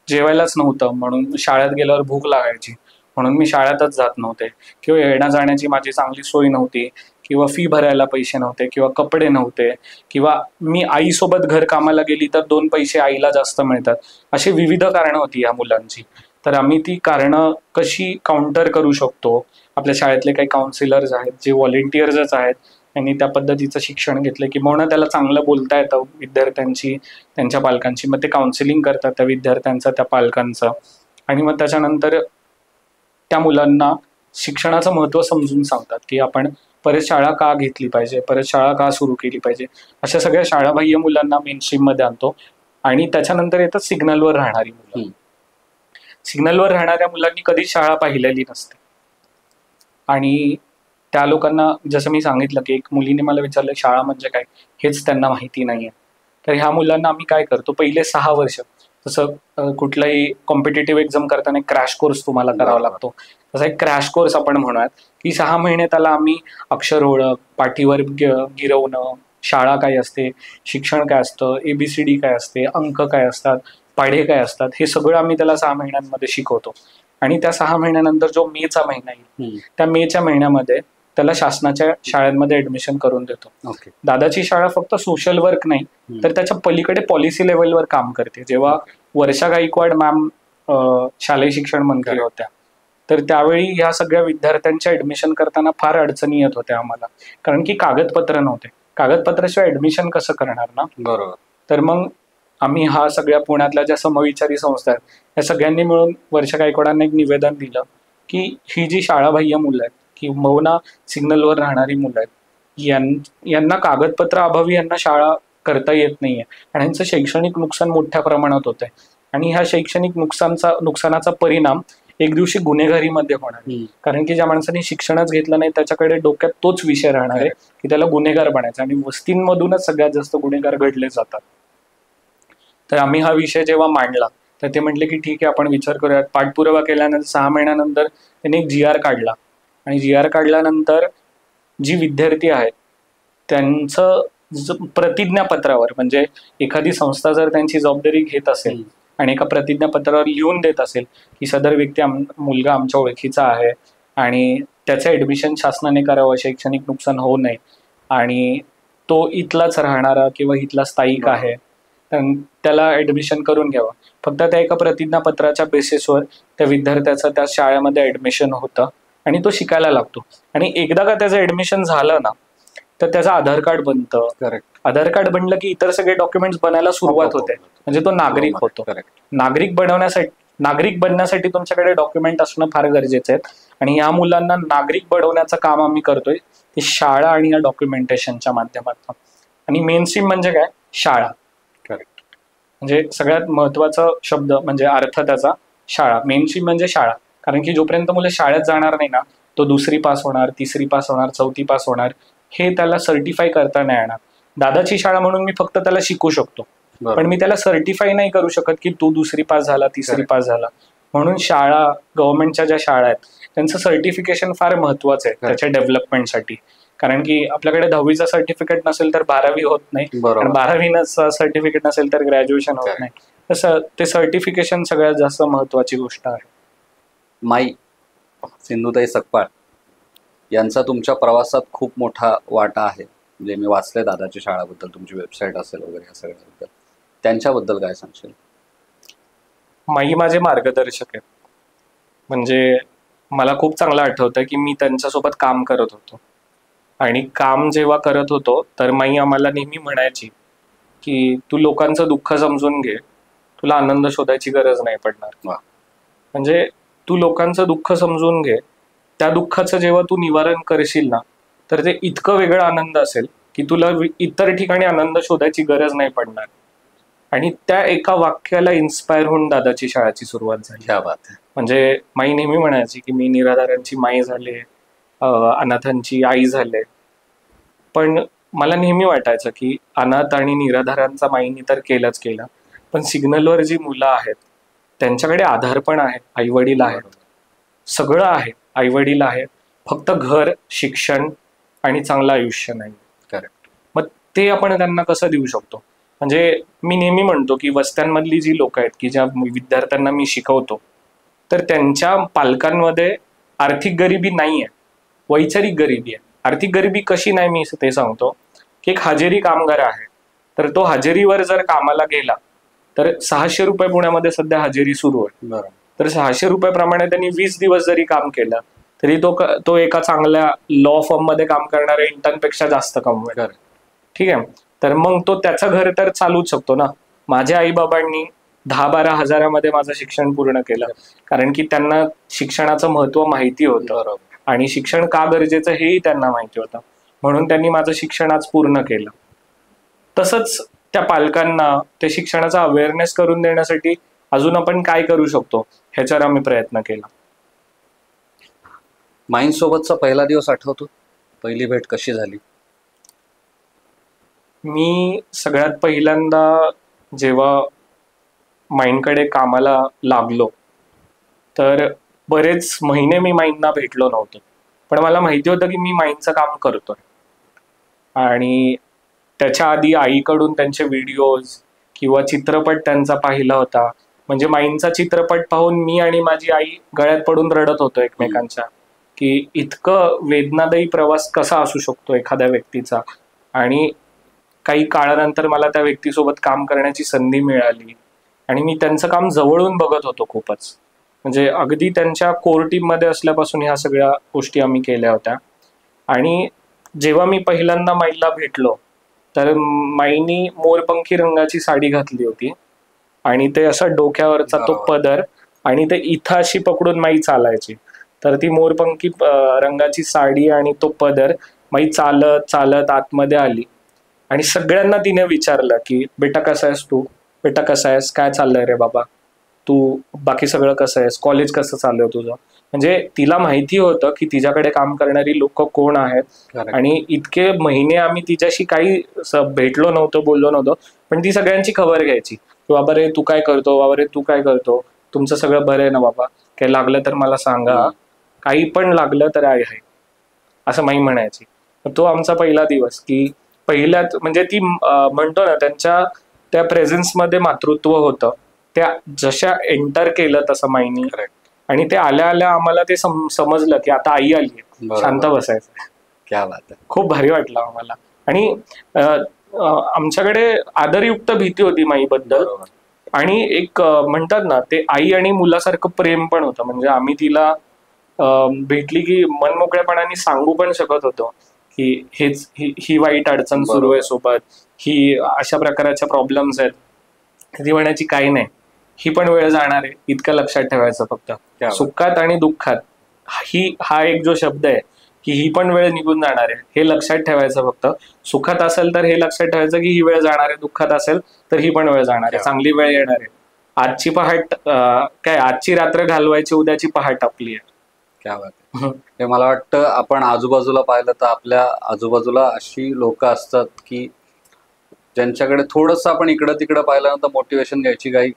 जेवायलाच नव्हतं म्हणून शाळेत गेल्यावर भूक लागायची म्हणून मी शाळेतच जात नव्हते. किंवा येण्या जाण्याची माझी चांगली सोय नव्हती, किंवा फी भरायला पैसे नव्हते, किंवा कपडे नव्हते, किंवा मी आईसोबत घर कामाला गेली तर 2 पैसे आईला जास्त मिळतात. अशी विविध कारणं होती या मुलांची. तर आम्ही ती कारणं कशी काउंटर करू शकतो, आपल्या शाळेतले काही काउन्सिलर्स आहेत जे व्हॉलेंटियर्सच आहेत, त्यांनी त्या पद्धतीचं शिक्षण घेतलं की म्हणून त्याला चांगलं बोलता येतं विद्यार्थ्यांची, त्यांच्या पालकांची. मग ते काउन्सिलिंग करतात त्या विद्यार्थ्यांचं, त्या पालकांचं. आणि मग त्याच्यानंतर त्या मुलांना शिक्षणाचं महत्त्व समजून सांगतात की आपण परत शाळा का घेतली पाहिजे, परत शाळा का सुरू केली पाहिजे. अशा सगळ्या शाळाबाह्य मुलांना मेनस्ट्रीम मध्ये आणतो. आणि त्याच्यानंतर येतात सिग्नलवर राहणारी मुलं. सिग्नलवर राहणाऱ्या मुलांनी कधीच शाळा पाहिलेली नसते आणि त्या लोकांना जसं मी सांगितलं की एक मुलीने मला विचारलं शाळा म्हणजे काय हेच त्यांना माहिती नाहीये. तर ह्या मुलांना आम्ही काय करतो, पहिले 6 वर्ष जसं कुठलाही कॉम्पिटेटिव्ह एक्झाम करताना क्रॅश कोर्स तुम्हाला करावा लागतो, तसा एक क्रॅश कोर्स आपण म्हणूयात की 6 महिने त्याला आम्ही अक्षर ओळख, पाठीवर गिरवणं, शाळा काय असते, शिक्षण काय असतं, ABCD काय असते, अंक काय असतात, पाढे काय असतात, हे सगळं आम्ही त्याला 6 महिन्यांमध्ये शिकवतो. आणि त्या 6 महिन्यानंतर जो मेचा महिना येईल त्या मेच्या महिन्यामध्ये त्याला शासनाच्या शाळांमध्ये ऍडमिशन करून देतो. दादाची शाळा फक्त सोशल वर्क नाही तर त्याच्या पलीकडे पॉलिसी लेवलवर काम करते. जेव्हा वर्षा गायकवाड मॅम शालेय शिक्षण मंत्री होत्या तर त्यावेळी ह्या सगळ्या विद्यार्थ्यांच्या ऍडमिशन करताना फार अडचणी येत होत्या आम्हाला, कारण की कागदपत्र नव्हते. कागदपत्राशिवाय ऍडमिशन कसं करणार ना. बरोबर. तर मग आम्ही हा सगळ्या पुण्यातल्या ज्या समविचारी संस्था आहेत या सगळ्यांनी मिळून वर्षा गायकवाडांना एक निवेदन दिलं की ही जी शाळाबाह्य मुलं आहेत किंबहुना सिग्नलवर राहणारी मुलं आहेत यांना कागदपत्र अभावी यांना शाळा करता येत नाहीये आणि यांचं शैक्षणिक नुकसान मोठ्या प्रमाणात होत आहे. आणि ह्या शैक्षणिक नुकसानाचा परिणाम एक दिवशी गुन्हेगारीमध्ये होणार. कारण की ज्या माणसाने शिक्षणच घेतलं नाही त्याच्याकडे डोक्यात तोच विषय राहणार आहे की त्याला गुन्हेगार बनायचा, आणि वस्तींमधूनच सगळ्यात जास्त गुन्हेगार घडले जातात. तर आम्ही हा विषय जेव्हा मांडला तर ते म्हटले की ठीक आहे, आपण विचार करूयात. पाठपुरावा केल्यानंतर 6 महिन्यानंतर त्यांनी एक GR काढला, आणि GR काढल्यानंतर जी विद्यार्थी आहेत त्यांचं प्रतिज्ञापत्रावर, म्हणजे एखादी संस्था जर त्यांची जबाबदारी घेत असेल आणि एका प्रतिज्ञापत्रावर लिहून देत असेल की सदर व्यक्ती मुलगा आमच्या ओळखीचा आहे आणि त्याचं ऍडमिशन शासनाने करावं, शैक्षणिक नुकसान होऊ नये, आणि तो इथलाच राहणारा किंवा इथला स्थायिक आहे, तर त्याला ऍडमिशन करून घ्यावं. फक्त त्या एका प्रतिज्ञापत्राच्या बेसिसवर त्या विद्यार्थ्याचं त्या शाळेमध्ये ऍडमिशन होतं आणि तो शिकायला लागतो. आणि एकदा का त्याचं ऍडमिशन झालं ना तर त्याचं आधार कार्ड बनतं. करेक्ट. आधार कार्ड बनलं की इतर सगळे डॉक्युमेंट्स बनायला सुरुवात होते, म्हणजे तो नागरिक होतो. नागरिक बनण्यासाठी तुमच्याकडे डॉक्युमेंट असणं फार गरजेचं आहे, आणि या मुलांना नागरिक बनवण्याचं काम आम्ही करतोय ते शाळा आणि या डॉक्युमेंटेशनच्या माध्यमातून. आणि मेन स्ट्रीम म्हणजे काय? शाळा. करेक्ट. म्हणजे सगळ्यात महत्वाचा शब्द म्हणजे अर्थ त्याचा शाळा. मेन स्ट्रीम म्हणजे शाळा, कारण की जोपर्यंत मुलं शाळेत जाणार नाही ना तो 2री पास होणार, 3री पास होणार, 4थी पास होणार, हे त्याला सर्टिफाय करता नाही येणार. दादाची शाळा म्हणून मी फक्त त्याला शिकू शकतो, पण मी त्याला सर्टिफाय नाही करू शकत की तू 2री पास झाला, 3री पास झाला. म्हणून शाळा, गव्हर्नमेंटच्या ज्या शाळा आहेत त्यांचं सर्टिफिकेशन फार महत्वाचं आहे त्याच्या डेव्हलपमेंटसाठी. कारण की आपल्याकडे 10वीचं सर्टिफिकेट नसेल तर 12वी होत नाही, आणि 12वीचं सर्टिफिकेट नसेल तर ग्रॅज्युएशन होत नाही. तसं ते सर्टिफिकेशन सगळ्यात जास्त महत्वाची गोष्ट आहे. माई सिंधुताई सकपाळ यांचा तुमच्या प्रवासात खूप मोठा वाटा आहे. म्हणजे मी वाचलंय दादाची शाळाबद्दल, तुमची वेबसाईट असेल वगैरे या सगळ्याबद्दल. त्यांच्याबद्दल काय सांगशील? माई माझे मार्गदर्शक आहेत. म्हणजे मला खूप चांगलं आठवतं की मी त्यांच्यासोबत काम करत होतो, आणि काम जेव्हा करत होतो तर माई आम्हाला नेहमी म्हणायची की तू लोकांचं दुःख समजून घे, तुला आनंद शोधायची गरज नाही पडणार. म्हणजे तू लोकांचं दुःख समजून घे, त्या दुःखाचं जेव्हा तू निवारण करशील ना तर ते इतकं वेगळा आनंद असेल की तुला इतर ठिकाणी आनंद शोधायची गरज नाही पडणार. आणि त्या एका वाक्याला इन्स्पायर होऊन दादाची शाळाची सुरुवात झाली. क्या बात आहे. म्हणजे माई नेहमी म्हणायची की मी निराधारांची माई झाले, अनाथांची आई झाले, पण मला नेहमी वाटायचं की अनाथ आणि निराधारांचा माईनी तर केलंच केलं, पण सिग्नलवर जी मुलं आहेत त्यांच्याकडे आधार पण आहे, आई वडील आहेत, सगळं आहे, आई वडील आहेत, फक्त घर, शिक्षण आणि चांगलं आयुष्य नाही. करेक्ट. मग ते आपण त्यांना कसं देऊ शकतो? म्हणजे मी नेहमी म्हणतो की वस्त्यांमधली जी लोक आहेत की ज्या विद्यार्थ्यांना मी शिकवतो तर त्यांच्या पालकांमध्ये आर्थिक गरिबी नाही आहे, वैचारिक गरिबी आहे. आर्थिक गरिबी कशी नाही मी ते सांगतो की एक हजेरी कामगार आहे, तर तो हजेरीवर जर कामाला गेला तर 600 रुपये पुण्यामध्ये सध्या हजेरी सुरू आहे. तर 600 रुपयाप्रमाणे त्यांनी 20 दिवस जरी काम केलं तरी तो एका चांगल्या लॉ फर्म मध्ये काम करणाऱ्या इंटर्नपेक्षा जास्त कमवेल. ठीक आहे. तर मग तो त्याचं घर तर चालूच शकतो ना. माझ्या आई बाबांनी 10-12 हजारामध्ये माझं शिक्षण पूर्ण केलं, कारण की त्यांना शिक्षणाचं महत्व माहिती होतं आणि शिक्षण का गरजेचं हेही त्यांना माहिती होतं, म्हणून त्यांनी माझं शिक्षण आज पूर्ण केलं. तसंच त्या पालकांना ते शिक्षणाचा अवेअरनेस करून देण्यासाठी अजून आपण काय करू शकतो ह्याच्यावर आम्ही प्रयत्न केला. माईंसोबतचा पहिला दिवस आठवतो? पहिली भेट कशी झाली? मी सगळ्यात पहिल्यांदा जेव्हा माईंकडे कामाला लागलो तर बरेच महिने मी माईंना भेटलो नव्हतो, पण मला माहिती होतं की मी माईंचं काम करतोय. आणि त्याच्या आधी आईकडून त्यांचे व्हिडिओज किंवा चित्रपट त्यांचा पाहिला होता. म्हणजे माईंचा चित्रपट पाहून मी आणि माझी आई गळ्यात पडून रडत होतो एकमेकांच्या, की इतकं वेदनादायी प्रवास कसा असू शकतो एखाद्या व्यक्तीचा. आणि काही काळानंतर मला त्या व्यक्तीसोबत काम करण्याची संधी मिळाली आणि मी त्यांचं काम जवळून बघत होतो खूपच. म्हणजे अगदी त्यांच्या कोर टीम मध्ये असल्यापासून ह्या सगळ्या गोष्टी आम्ही केल्या होत्या. आणि जेव्हा मी पहिल्यांदा माईला भेटलो तर माईनी मोरपंखी रंगाची साडी घातली होती आणि ते असं डोक्यावरचा तो पदर आणि ते इथं अशी पकडून माई चालायची. तर ती मोरपंखी रंगाची साडी आणि तो पदर, माई चालत चालत आतमध्ये आली आणि सगळ्यांना तिने विचारलं की बेटा कसा आहेस तू, बेटा कसा आहेस, काय चाललंय रे बाबा, तू बाकी सगळं कसं आहेस, कॉलेज कसं चाललंय तुझं. म्हणजे तिला माहिती होतं की तिच्याकडे काम करणारी लोक कोण आहेत. आणि इतके महिने आम्ही तिच्याशी काही भेटलो नव्हतो, बोललो नव्हतो, पण ती सगळ्यांची खबर घ्यायची की बाबा रे तू काय करतो, बाबा रे तू काय करतो, तुमचं सगळं बरं आहे ना बाबा, काही लागलं तर मला सांगा, काही पण लागलं तर आहे, असं माई म्हणायची. तो आमचा पहिला दिवस की पहिल्याच म्हणजे ती म्हणतो ना त्यांच्या त्या प्रेझेन्स मध्ये मातृत्व होतं. त्या जशा एंटर केलं तसं माईनी, आणि ते आल्या आल्या आम्हाला ते समजलं की आता आई आली, शांत बसायचं. क्या बात आहे. खूप भारी वाटलं आम्हाला. आणि आमच्याकडे आदरयुक्त भीती होती माईबद्दल, आणि एक म्हणतात ना ते आई आणि मुलासारखं प्रेम पण होतं. म्हणजे आम्ही तिला भेटली की मनमोकळेपणाने सांगू पण शकत होतो की हेच ही वाईट अडचण सुरू आहे सोबत, ही अशा प्रकारच्या प्रॉब्लेम्स आहेत. ती म्हणायची काही नाही, ही पण वेळ जाणार आहे, इतकं लक्षात ठेवायचं फक्त. सुखात आणि दुःखात हा एक जो शब्द आहे की ही पण वेळ निघून जाणार आहे, हे लक्षात ठेवायचं फक्त. सुखात असेल तर हे लक्षात ठेवायचं की ही वेळ जाणार आहे, दुःखात असेल तर ही पण वेळ जाणार आहे, चांगली वेळ येणार आहे. आजची पहाट काय, आजची रात्र घालवायची, उद्याची पहाट आपली आहे. क्या बात आहे. हे मला वाटतं आपण आजूबाजूला पाहिलं तर आपल्या आजूबाजूला अशी लोक असतात की ज्यांच्याकडे थोडस आपण इकडं तिकडं पाहिल्यानंतर मोटिवेशन घ्यायची, काही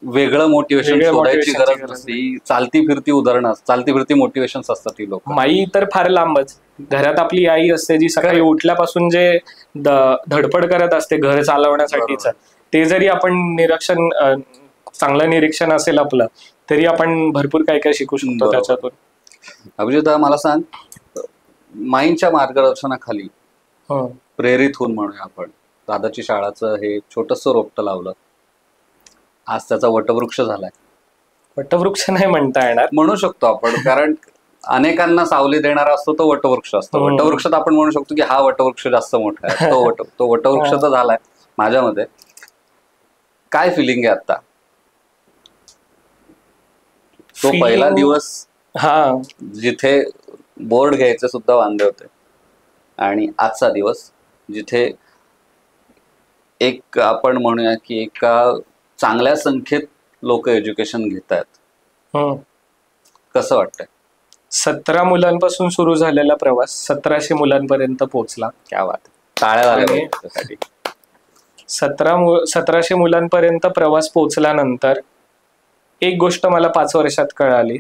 वेगळं मोटिवेशन शोधायची गरज नसते. चालती फिरती उदाहरणं, चालती फिरती मोटिवेशन असतात ती लोक. माई तर फार लांबच, घरात आपली आई असते जी सकाळी उठल्यापासून जे धडपड करत असते घर चालवण्यासाठीच, ते जरी आपण निरीक्षण, चांगलं निरीक्षण असेल आपलं, तरी आपण भरपूर काय काय शिकू शकतो त्याच्यातून. अभिजित मला सांग, माईंच्या मार्गदर्शनाखाली प्रेरित होऊन म्हणूया आपण दादाची शाळाचं हे छोटस रोपटं लावलं, आज त्याचा वटवृक्ष झालाय. वटवृक्ष नाही म्हणता येणार, म्हणू शकतो आपण, कारण अनेकांना सावली देणारा असतो तो वटवृक्ष असतो. वटवृक्षात आपण म्हणू शकतो की हा वटवृक्ष जास्त मोठा आहे, तो वटवृक्ष तर झालाय. माझ्या मते काय फिलिंग आहे आता, तो पहिला दिवस जिथे बोर्ड घ्यायचे सुद्धा वांदे होते, आणि आजचा दिवस जिथे एक आपण म्हणूया की एका चांगल्या संख्येत लोक एज्युकेशन घेत आहेत, कसं वाटतंय? 17 मुलांपासून सुरू झालेला प्रवास 1700 मुलांपर्यंत पोहोचला. क्या बात, टाळ्या झाल्या त्यासाठी. 1700 मुलांपर्यंत प्रवास पोहोचल्यानंतर एक गोष्ट मला 5 वर्षात कळाली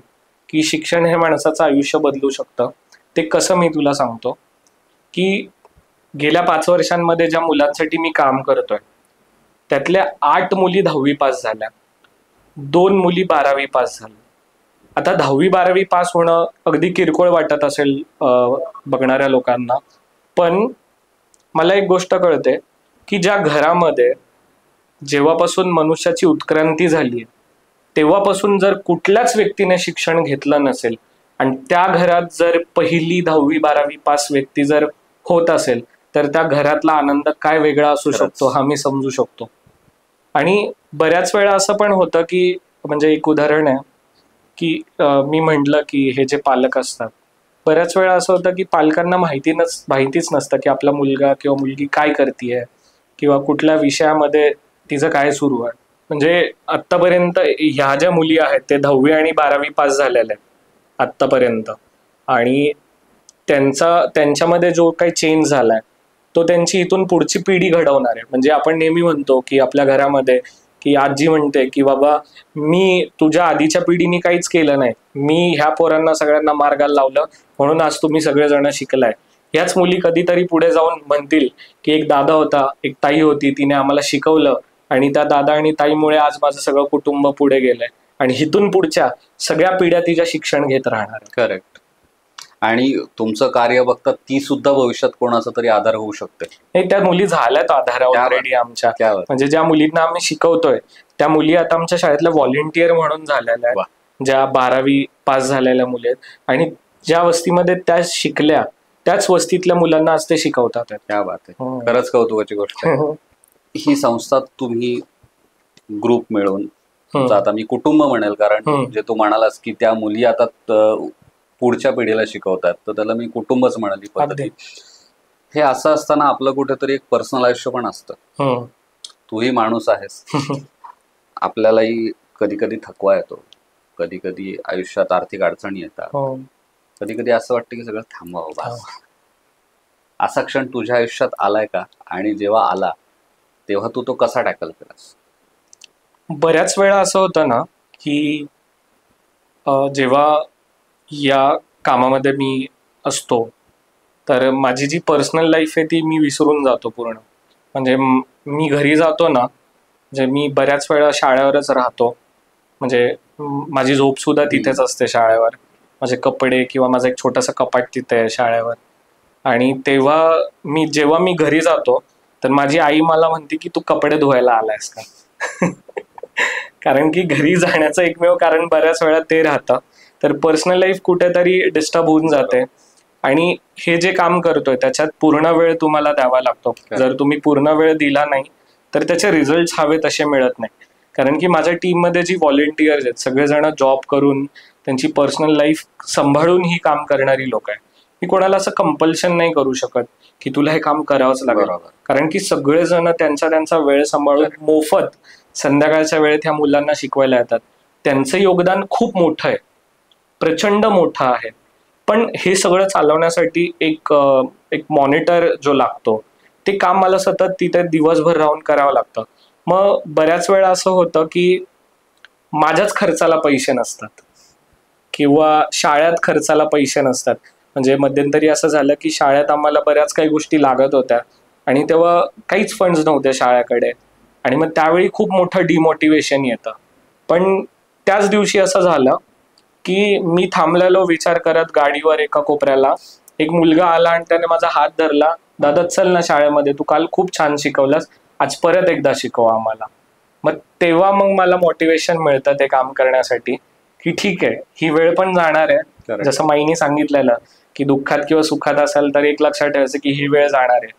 की शिक्षण हे माणसाचं आयुष्य बदलू शकतं. ते कसं मी तुला सांगतो की गेल्या 5 वर्षांमध्ये ज्या मुलांसाठी मी काम करतोय त्यातल्या 8 मुली 10वी पास झाल्या, 2 मुली 12वी पास झाल्या. आता 10वी 12वी पास होणं अगदी किरकोळ वाटत असेल बघणाऱ्या लोकांना, पण मला एक गोष्ट कळते की ज्या घरामध्ये जेव्हापासून मनुष्याची उत्क्रांती झाली तेव्हापासून जर कुठल्याच व्यक्तीने शिक्षण घेतलं नसेल आणि त्या घरात जर पहिली 10वी 12वी पास व्यक्ती जर होत असेल तर त्या घरातला आनंद काय वेगळा असू शकतो हा मी समजू शकतो. आणि बऱ्याच वेळा असं पण होतं की, म्हणजे एक उदाहरण आहे की मी म्हटलं की हे जे पालक असतात, बऱ्याच वेळा असं होतं की पालकांना माहितीच नसतं की आपला मुलगा किंवा मुलगी काय करतीये किंवा कुठल्या विषयामध्ये तिचं काय सुरू आहे. म्हणजे आत्तापर्यंत ह्या ज्या मुली आहेत ते 10वी आणि 12वी पास झालेल्या आहेत आत्तापर्यंत, आणि त्यांच्यामध्ये जो काही चेंज झालाय तो त्यांची इथून पुढची पिढी घडवणार आहे. म्हणजे आपण नेहमी म्हणतो की आपल्या घरामध्ये की आजी म्हणते की बाबा मी तुझ्या आधीच्या पिढीने काहीच केलं नाही, मी ह्या पोरांना सगळ्यांना मार्गाला लावलं म्हणून आज तुम्ही सगळेजण शिकलाय. ह्याच मुली कधीतरी पुढे जाऊन म्हणतील की एक दादा होता, एक ताई होती, तिने आम्हाला शिकवलं आणि त्या दादा आणि ताईमुळे आज माझं सगळं कुटुंब पुढे गेलंय, आणि इथून पुढच्या सगळ्या पिढ्या तिच्या शिक्षण घेत राहणार. करेक्ट. आणि तुमचं कार्य बघता ती सुद्धा भविष्यात कोणाचा तरी आधार होऊ शकते. नाही, त्या मुली झाल्यात आधार ऑलरेडी आमच्या. म्हणजे ज्या मुलींना आम्ही शिकवतोय त्या मुली आता आमच्या शाळेतल्या व्हॉलेंटियर म्हणून झालेल्या आहेत. ज्या 12वी पास झालेल्या मुली आहेत, आणि ज्या वस्तीमध्ये त्या शिकल्या त्याच वस्तीतल्या मुलांना आज ते शिकवतात आहेत. क्या बात आहे, खरंच कौतुकाची गोष्ट आहे. ही संस्था तुम्ही ग्रुप मिळून, आता मी कुटुंब म्हणेल, कारण जे तू म्हणालास की त्या मुली आता पुढच्या पिढीला शिकवतात, तर त्याला मी कुटुंबच म्हणाली पद्धती. हे असं असताना आपलं कुठेतरी एक पर्सनल आयुष्य पण असतं. तूही माणूस आहेस, आपल्यालाही कधी कधी थकवा येतो, कधी कधी आयुष्यात आर्थिक अडचणी येतात, कधी कधी असं वाटतं की सगळं थांबवावं बस. असा क्षण तुझ्या आयुष्यात आलाय का, आणि जेव्हा आला तेव्हा तू तो कसा टॅकल केलास? बऱ्याच वेळा असं होतं ना की जेव्हा या कामामध्ये मी असतो तर माझी जी पर्सनल लाईफ आहे ती मी विसरून जातो पूर्ण. म्हणजे मी घरी जातो ना, म्हणजे मी बऱ्याच वेळा शाळेवरच राहतो, म्हणजे माझी झोप सुद्धा तिथेच असते शाळेवर, माझे कपडे किंवा माझं एक छोटंसं कपाट तिथे आहे शाळेवर. आणि जेव्हा मी घरी जातो तर माझी आई मला म्हणते की तू कपडे धुवायला आलायस का? कारण की घरी जाण्याचं एकमेव कारण बऱ्याच वेळा ते राहतं. तर पर्सनल लाईफ कुठेतरी डिस्टर्ब होऊन जाते, आणि हे जे काम करतोय त्याच्यात पूर्ण वेळ तुम्हाला द्यावा लागतो. जर तुम्ही पूर्ण वेळ दिला नाही तर त्याचे रिझल्ट हवे तसे मिळत नाही. कारण की माझ्या टीममध्ये जी व्हॉलेंटियर्स आहेत सगळेजण जॉब करून त्यांची पर्सनल लाईफ सांभाळून ही काम करणारी लोक आहेत. मी कोणाला असं कंपल्शन नाही करू शकत की तुला हे काम करावंच लागेल, कारण की सगळेजण त्यांचा वेळ सांभाळून मोफत संध्याकाळच्या वेळेत ह्या मुलांना शिकवायला येतात. त्यांचं योगदान खूप मोठं आहे, प्रचंड मोठं आहे. पण हे सगळं चालवण्यासाठी एक मॉनिटर जो लागतो ते काम मला सतत तिथे दिवसभर राहून करावं लागतं. मग बऱ्याच वेळा असं होतं की माझ्याच खर्चाला पैसे नसतात किंवा शाळेत खर्चाला पैसे नसतात. म्हणजे मध्यंतरी असं झालं की शाळेत आम्हाला बऱ्याच काही गोष्टी लागत होत्या आणि तेव्हा काहीच फंड्स नव्हते शाळेकडे, आणि मग त्यावेळी खूप मोठं डिमोटिवेशन येतं. पण त्याच दिवशी असं झालं की मी थांबलेलो विचार करत गाडीवर एका कोपऱ्याला, एक मुलगा आला आणि त्याने माझा हात धरला, दादा चल ना शाळेमध्ये, तू काल खूप छान शिकवलंस, आज परत एकदा शिकव आम्हाला. मग तेव्हा मला मोटिवेशन मिळतं ते काम करण्यासाठी की ठीक आहे, ही वेळ पण जाणार आहे. जसं माईने सांगितलेलं की दुःखात किंवा सुखात असाल तर एक लक्षात ठेवायचं की ही वेळ जाणार आहे.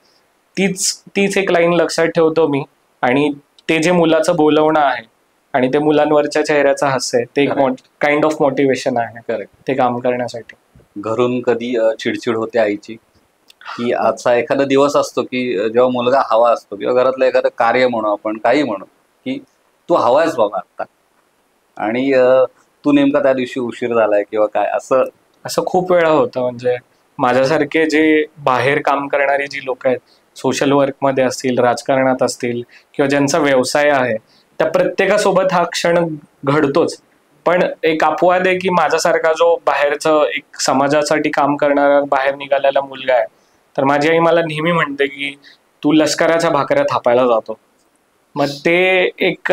तीच एक लाईन लक्षात ठेवतो मी, आणि ते जे मुलाचं बोलवणं आहे आणि ते मुलांवरच्या चेहऱ्याचा हास्य आहे ते एक काइंड ऑफ मोटिवेशन आहे ते काम करण्यासाठी. घरून कधी चिडचिड होते आईची, की आजचा एखादा दिवस असतो की जेव्हा मुलगा हवा असतो, किंवा घरातलं एखादं कार्य म्हणू आपण, काही म्हणू, की तू हवायच बाबा आता, आणि तू नेमका त्या दिवशी उशीर झालाय किंवा काय, असं खूप वेळा होतं. म्हणजे माझ्यासारखे जे बाहेर काम करणारी जी लोक आहेत, सोशल वर्कमध्ये असतील, राजकारणात असतील, किंवा ज्यांचा व्यवसाय आहे, त्या प्रत्येकासोबत हा क्षण घडतोच. पण एक अपवाद आहे की माझ्यासारखा जो बाहेरचं एक समाजासाठी काम करणारा बाहेर निघालेला मुलगा आहे, तर माझी आई मला नेहमी म्हणते की तू लष्कराच्या भाकऱ्या थापायला जातो. मग ते एक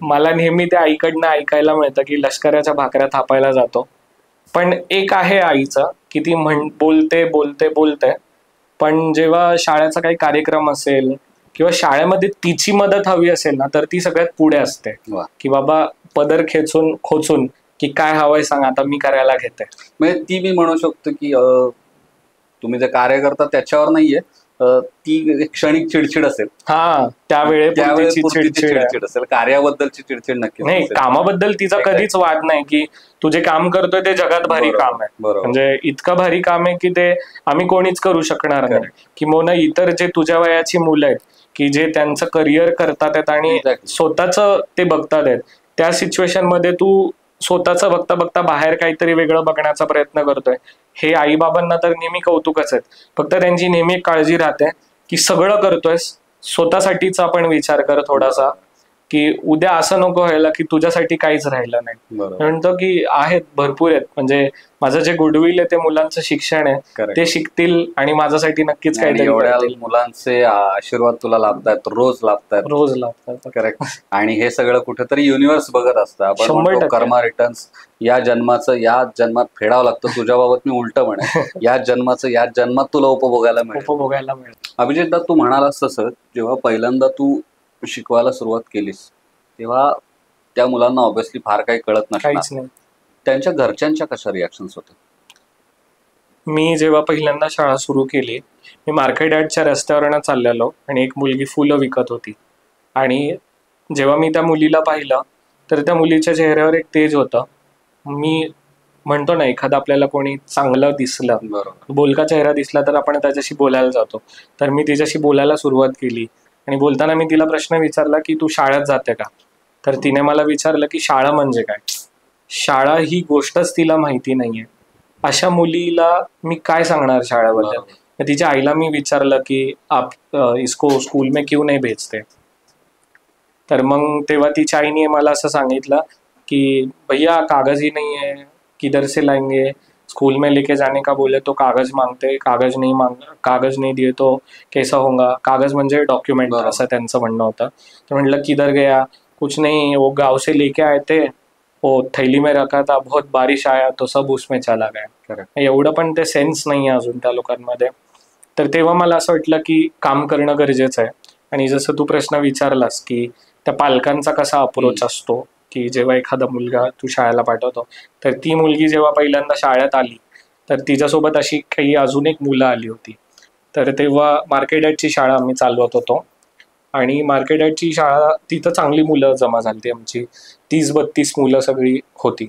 मला नेहमी त्या आईकडनं ऐकायला मिळतं की लष्कराच्या भाकऱ्या थापायला जातो. पण एक आहे आईचं की ती बोलते बोलते बोलते, पण जेव्हा शाळेचा काही कार्यक्रम असेल किंवा शाळेमध्ये तिची मदत हवी असेल ना, तर ती सगळ्यात पुढे असते की बाबा पदर खोचून की काय हवंय सांग, आता मी करायला घेते. म्हणजे ती मी म्हणू शकतो की तुम्ही जे कार्य करता त्याच्यावर नाहीये, ती क्षणिक चिडचिड असेल. हा, त्यावेळेस चिडचिड असेल, कार्याबद्दलची चिडचिड नक्की नाही. कामाबद्दल तिचा कधीच वाद नाही की तू जे काम करतोय ते जगात भारी काम आहे, म्हणजे इतकं भारी काम आहे की ते आम्ही कोणीच करू शकणार नाही. किंवा इतर जे तुझ्या वयाची मुलं आहेत की जे त्यांचं करिअर करतात आहेत आणि स्वतःच ते बघतात आहेत, त्या सिच्युएशन मध्ये तू स्वतःच बघता बघता बाहेर काहीतरी वेगळं बघण्याचा प्रयत्न करतोय. हे आई बाबांना तर नेहमी कौतुकच आहेत. फक्त त्यांची नेहमी काळजी राहते की सगळं करतोय स्वतःसाठीच, आपण विचार कर थोडासा की उद्या असं नको व्हायला की तुझ्यासाठी काहीच राहिलं नाही. म्हणतो की आहेत, भरपूर आहेत. म्हणजे माझं जे गुडविल आहे ते मुलांचं शिक्षण आहे, ते शिकतील आणि माझ्यासाठी नक्कीच काहीतरी करतील. मुलांचे आशीर्वाद तुला लाभतात, रोज लाभतात. करेक्ट. आणि हे सगळं कुठेतरी युनिव्हर्स बघत असतं. आपण कर्मा रिटर्न्स, या जन्मात फेडावं लागतं. तुझ्या बाबत मी उलट म्हणे, या जन्मात तुला उपभोगायला मिळेल. अभिजित, तू म्हणालास तसं, जेव्हा पहिल्यांदा तू शिकवायला सुरुवात केलीस तेव्हा त्या मुलांना ऑब्व्हियसली फार काही कळत नसणार, त्यांच्या घरच्यांच्या कशा रिॲक्शन्स होत्या? मी जेव्हा पहिल्यांदा शाळा सुरू केली, मी मार्केट यार्डच्या रस्त्यावरनं चाललेलो आणि एक मुलगी फुलं विकत होती. आणि जेव्हा मी त्या मुलीला पाहिलं तर त्या मुलीच्या चेहऱ्यावर एक तेज होतं. मी म्हणतो ना, एखादं आपल्याला कोणी चांगलं दिसलं, बरोबर. बोलका चेहरा दिसला तर आपण त्याच्याशी बोलायला जातो. तर मी तिच्याशी बोलायला सुरुवात केली आणि बोलताना मी तिला प्रश्न विचारला की तू शाळेत जाते का? तर तिने मला विचारलं की शाळा म्हणजे काय? शाळा ही गोष्टच तिला माहिती नाहीये. अशा मुलीला मी काय सांगणार शाळेबद्दल? बरोबर. तर तिच्या आईला मी विचारलं की आप इसको स्कूल में क्यों नहीं भेजते? तर मग तेव्हा तिच्या आईने मला असं सांगितलं कि भैया कागज ही नहीं है, किधर से लाएंगे? स्कूल में लेके जाने का बोले तो कागज मांगते, कागज नहीं दिए तो कैसा होगा? कागज म्हणजे डॉक्युमेंट, बरोबर. असं त्यांचं म्हणणं होतं. तर म्हटलं किधर गया? कुछ नहीं, वो गांव से लेके आए थे, वो थैली में रखा था, बहुत बारिश आया तो सब उसमें चला गया. Correct. एवढं पण ते सेन्स नाही आहे अजून त्या लोकांमध्ये. तर तेव्हा मला असं वाटलं की काम करणं गरजेचं आहे. आणि जसं तू प्रश्न विचारलास की त्या पालकांचा कसा अप्रोच असतो, की जेव्हा एखादा मुलगा तू शाळेला पाठवतो, तर ती मुलगी जेव्हा पहिल्यांदा शाळेत आली तर तिच्यासोबत अशी काही अजून एक मुलं आली होती. तर तेव्हा मार्केट यार्डची शाळा आम्ही चालवत होतो आणि मार्केट यार्डची शाळा, तिथं चांगली मुलं जमा झाली आमची. 30-32 मुलं सगळी होती.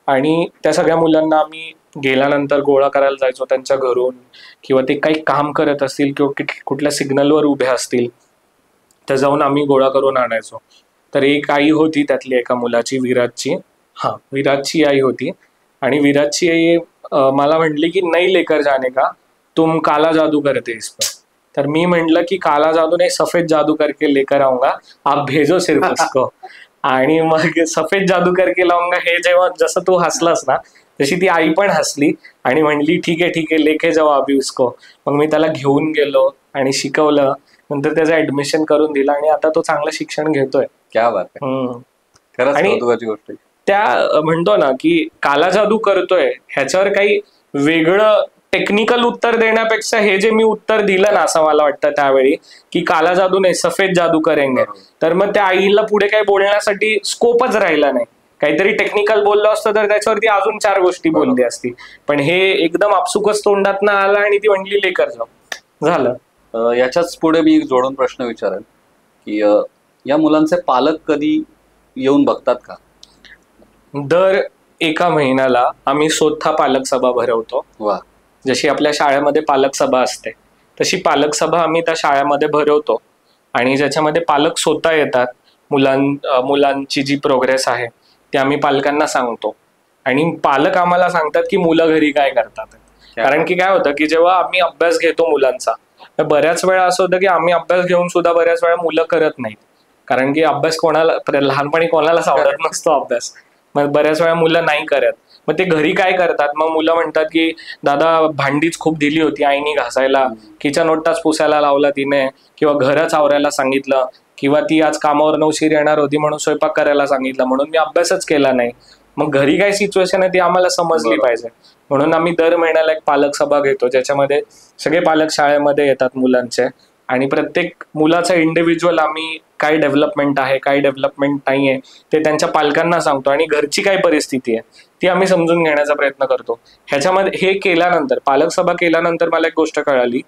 आणि त्या सगळ्या मुलांना आम्ही गेल्यानंतर गोळा करायला जायचो त्यांच्या घरून, किंवा ते काही काम करत असतील किंवा कुठल्या सिग्नलवर उभे असतील तर जाऊन आम्ही गोळा करून आणायचो. तर एक आई होती त्यातली एका मुलाची, विराजची. विराजची आई होती. आणि विराजची आई मला म्हटली की नहीं लेकर जाने का, तुम काला जादू करते इस पर. तर मी म्हटलं की काला जादू नाही, सफेद जादू करके लेकर आऊंगा, आप भेजो सिर्फ उसको. आणि मग सफेद जादू करके लाऊंगा हे जेव्हा जसं तू हसलास ना, तशी ती आई पण हसली आणि म्हणली ठीक आहे लेके जाओ अभी उसको. मग मी त्याला घेऊन गेलो आणि शिकवलं. नंतर त्याचं ऍडमिशन करून दिलं आणि आता तो चांगलं शिक्षण घेतोय. क्या बात आहे. खरंच आणि कौतुकाची गोष्ट आहे. त्या म्हणतो ना की काला जादू करतोय ह्याच्यावर काही वेगळं टेक्निकल उत्तर देण्यापेक्षा हे जे मी उत्तर दिलं ना, असं मला वाटतं त्यावेळी, की काला जादू नाही सफेद जादू करेंगे, तर मग त्या आईला पुढे काही बोलण्यासाठी स्कोपच राहिला नाही. काहीतरी टेक्निकल बोललो असतं तर त्याच्यावरती अजून 4 गोष्टी बोलली असती. पण हे एकदम आपसुकच तोंडात आला आणि ती म्हणली लेकर जाऊ, झालं. याच्याच पुढे मी जोडून प्रश्न विचारेल की या मुलांचे पालक कधी येऊन बघतात का? दर एका महिन्याला आम्ही स्वतः पालक सभा भरवतो. वा. जशी आपल्या शाळेमध्ये पालक सभा असते तशी पालक सभा आम्ही त्या शाळेमध्ये भरवतो. आणि ज्याच्यामध्ये पालक स्वतः येतात. मुलांची जी प्रोग्रेस आहे ती आम्ही पालकांना सांगतो. आणि पालक आम्हाला सांगतात की मुलं घरी काय करतात. कारण की काय होतं की जेव्हा आम्ही अभ्यास घेतो मुलांचा, तर बऱ्याच वेळा असं होतं की आम्ही अभ्यास घेऊन सुद्धा बऱ्याच वेळा मुलं करत नाहीत. कारण की अभ्यास कोणाला लहानपणी कोणालाच आवडत नसतो अभ्यास. मग बऱ्याच वेळा मुलं नाही करत. मग ते घरी काय करतात, मग मुलं म्हणतात की दादा भांडीच खूप दिली होती आईनी घासायला, किचन ओटाच पुसायला लावला तिने, किंवा घरच आवरायला सांगितलं, किंवा ती आज कामावर उशीर येणार होती म्हणून स्वयंपाक करायला सांगितलं, म्हणून मी अभ्यासच केला नाही. मग घरी काय सिच्युएशन आहे ती आम्हाला समजली पाहिजे. म्हणून आम्ही दर महिन्याला एक पालक सभा घेतो, ज्याच्यामध्ये सगळे पालक शाळेमध्ये येतात मुलांचे. आणि प्रत्येक मुलाचं इंडिव्हिज्युअल आम्ही काय डेव्हलपमेंट आहे, काय डेव्हलपमेंट नाहीये ते त्यांच्या पालकांना सांगतो. आणि घरची काय परिस्थिती आहे ती आम्ही समजून घेण्याचा प्रयत्न करतो. ह्याच्यामध्ये हे केल्यानंतर, पालक सभा केल्यानंतर मला एक गोष्ट कळाली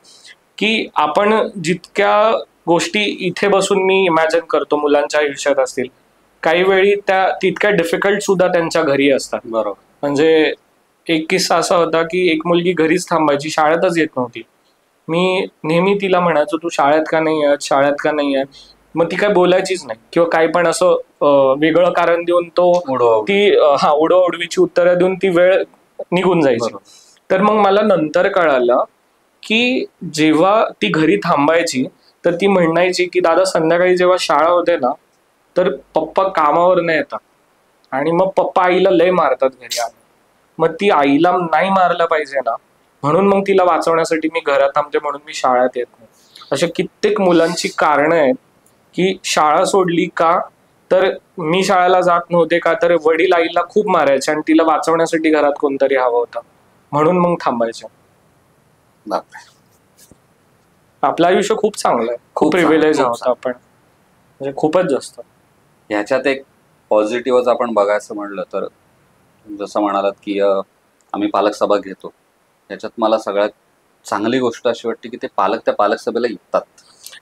की आपण जितक्या गोष्टी इथे बसून मी इमॅजिन करतो मुलांच्या आयुष्यात असतील, काही वेळी त्या तितक्या डिफिकल्ट सुद्धा त्यांच्या घरी असतात. बरोबर. म्हणजे एक किस्सा असा होता की एक मुलगी घरीच थांबायची, शाळेतच येत नव्हती. मी नेहमी तिला म्हणायचो तू शाळेत का नाही आहे, शाळेत का नाही आहे. मग ती काय बोलायचीच नाही, किंवा काही पण असं वेगळं कारण देऊन ती उडवाउडवीची उत्तरं देऊन ती वेळ निघून जायची. तर मग मला नंतर कळालं की जेव्हा ती घरी थांबायची तर ती म्हणायची की दादा संध्याकाळी जेव्हा शाळा होते ना तर पप्पा कामावर नाही येतात आणि मग पप्पा आईला लय मारतात घरी आले. मग ती आईला नाही मारलं पाहिजे ना, म्हणून मग तिला वाचवण्यासाठी मी घरात थांबते, म्हणून मी शाळेत येत नाही. अशा कित्येक मुलांची कारणं आहेत की शाळा सोडली का, तर मी शाळेला जात नव्हते का, तर वडील आईला खूप मारायचे आणि तिला वाचवण्यासाठी घरात कोणतरी हवं होतं, म्हणून मग थांबायचे. आपलं आयुष्य खूप चांगलं आहे, खूप प्रिव्हिलेज आहोत आपण, म्हणजे खूपच जास्त. ह्याच्यात एक पॉझिटिव्हच आपण बघायचं म्हणलं तर जसं म्हणालात की आम्ही पालक सभा घेतो, याच्यात मला सगळ्यात चांगली गोष्ट अशी वाटते की ते पालक त्या पालक सभेला येतात.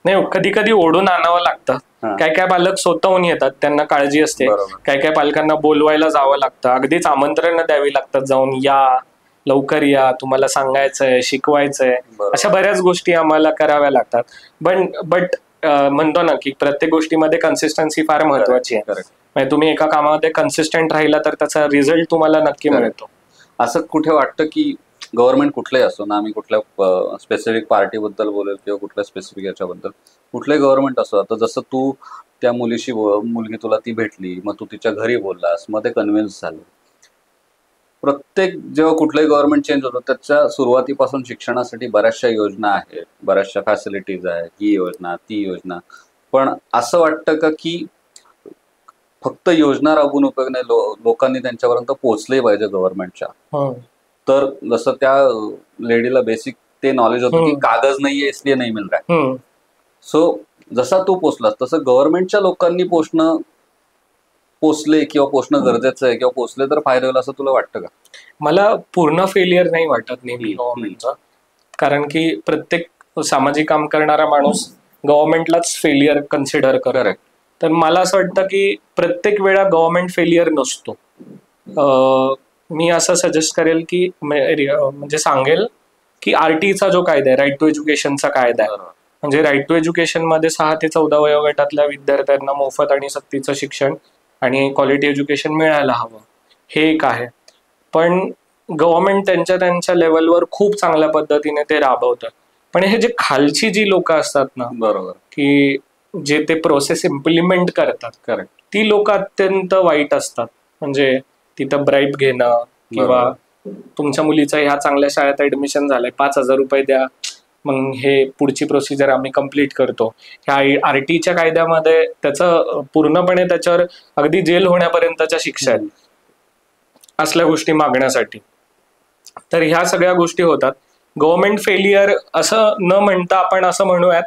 नाही, कधी कधी ओढून आणावं लागतं. काय काय पालक स्वतःहून येतात, त्यांना काळजी असते. काय काय पालकांना बोलवायला जावं लागतं, अगदीच आमंत्रण द्यावी लागतात, जाऊन या, लवकर या, तुम्हाला सांगायचंय, शिकवायचंय, अशा बऱ्याच गोष्टी आम्हाला कराव्या लागतात. बट म्हणतो ना की प्रत्येक गोष्टीमध्ये कन्सिस्टन्सी फार महत्वाची आहे. म्हणजे तुम्ही एका कामामध्ये कन्सिस्टंट राहिला तर त्याचा रिझल्ट तुम्हाला नक्की मिळतो. असं कुठे वाटतं की गव्हर्नमेंट कुठलंही असो ना, आम्ही कुठल्या स्पेसिफिक पार्टीबद्दल बोलेल किंवा कुठल्या स्पेसिफिक याच्याबद्दल, कुठलंही गव्हर्नमेंट असो, आता जसं तू त्या मुलगी तुला ती भेटली, मग तू तिच्या घरी बोललास, मग ते कन्व्हिन्स झालं. प्रत्येक जेव्हा कुठलंही गव्हर्नमेंट चेंज होतं त्याच्या सुरुवातीपासून शिक्षणासाठी बऱ्याचशा योजना आहेत, बऱ्याचशा फॅसिलिटीज आहेत, ही योजना ती योजना. पण असं वाटतं का की फक्त योजना राबवून उपयोग नाही, लोकांनी त्यांच्यापर्यंत पोहोचले पाहिजे गव्हर्नमेंटच्या. तर जसं त्या लेडीला बेसिक ते नॉलेज होतं की कागज नाहीये इसलिए नाही मिल रहा है. सो जसा तू पोचलास तसं गव्हर्नमेंटच्या लोकांनी पोचले किंवा पोचणं गरजेचं आहे, किंवा पोचले तर फायदा होईल असं तुला वाटतं का? मला पूर्ण फेलियर नाही वाटत नेहमी गव्हर्नमेंटचा, कारण की प्रत्येक सामाजिक काम करणारा माणूस गव्हर्नमेंटलाच फेलियर कन्सिडर करत. तर मला असं वाटतं की प्रत्येक वेळा गव्हर्नमेंट फेलियर नसतो. मी असं सजेस्ट करेल की म्हणजे सांगेल की RT चा जो कायदा आहे, राईट टू एज्युकेशनचा कायदा आहे, म्हणजे राईट टू एज्युकेशन मध्ये 6 ते 14 वयोगटातल्या विद्यार्थ्यांना मोफत आणि सक्तीचं शिक्षण आणि क्वालिटी एज्युकेशन मिळायला हवं, हे एक आहे. पण गव्हर्नमेंट त्यांच्या लेवलवर खूप चांगल्या पद्धतीने ते राबवतं. पण हे जे खालची जी लोक असतात ना, बरोबर, की जे ते प्रोसेस इम्प्लिमेंट करतात, करेक्ट, ती लोक अत्यंत वाईट असतात. म्हणजे तिथं ब्राईब घेणं, किंवा तुमच्या मुलीचं ह्या चांगल्या शाळेत ऍडमिशन झालंय, 5,000 रुपये द्या, मग हे पुढची प्रोसिजर आम्ही कम्प्लीट करतो. ह्या RT च्या कायद्यामध्ये त्याचं पूर्णपणे त्याच्यावर अगदी जेल होण्यापर्यंतच्या शिक्षा आहेत असल्या गोष्टी मागण्यासाठी. तर ह्या सगळ्या गोष्टी होतात. गव्हर्नमेंट फेलियर असं न म्हणता आपण असं म्हणूयात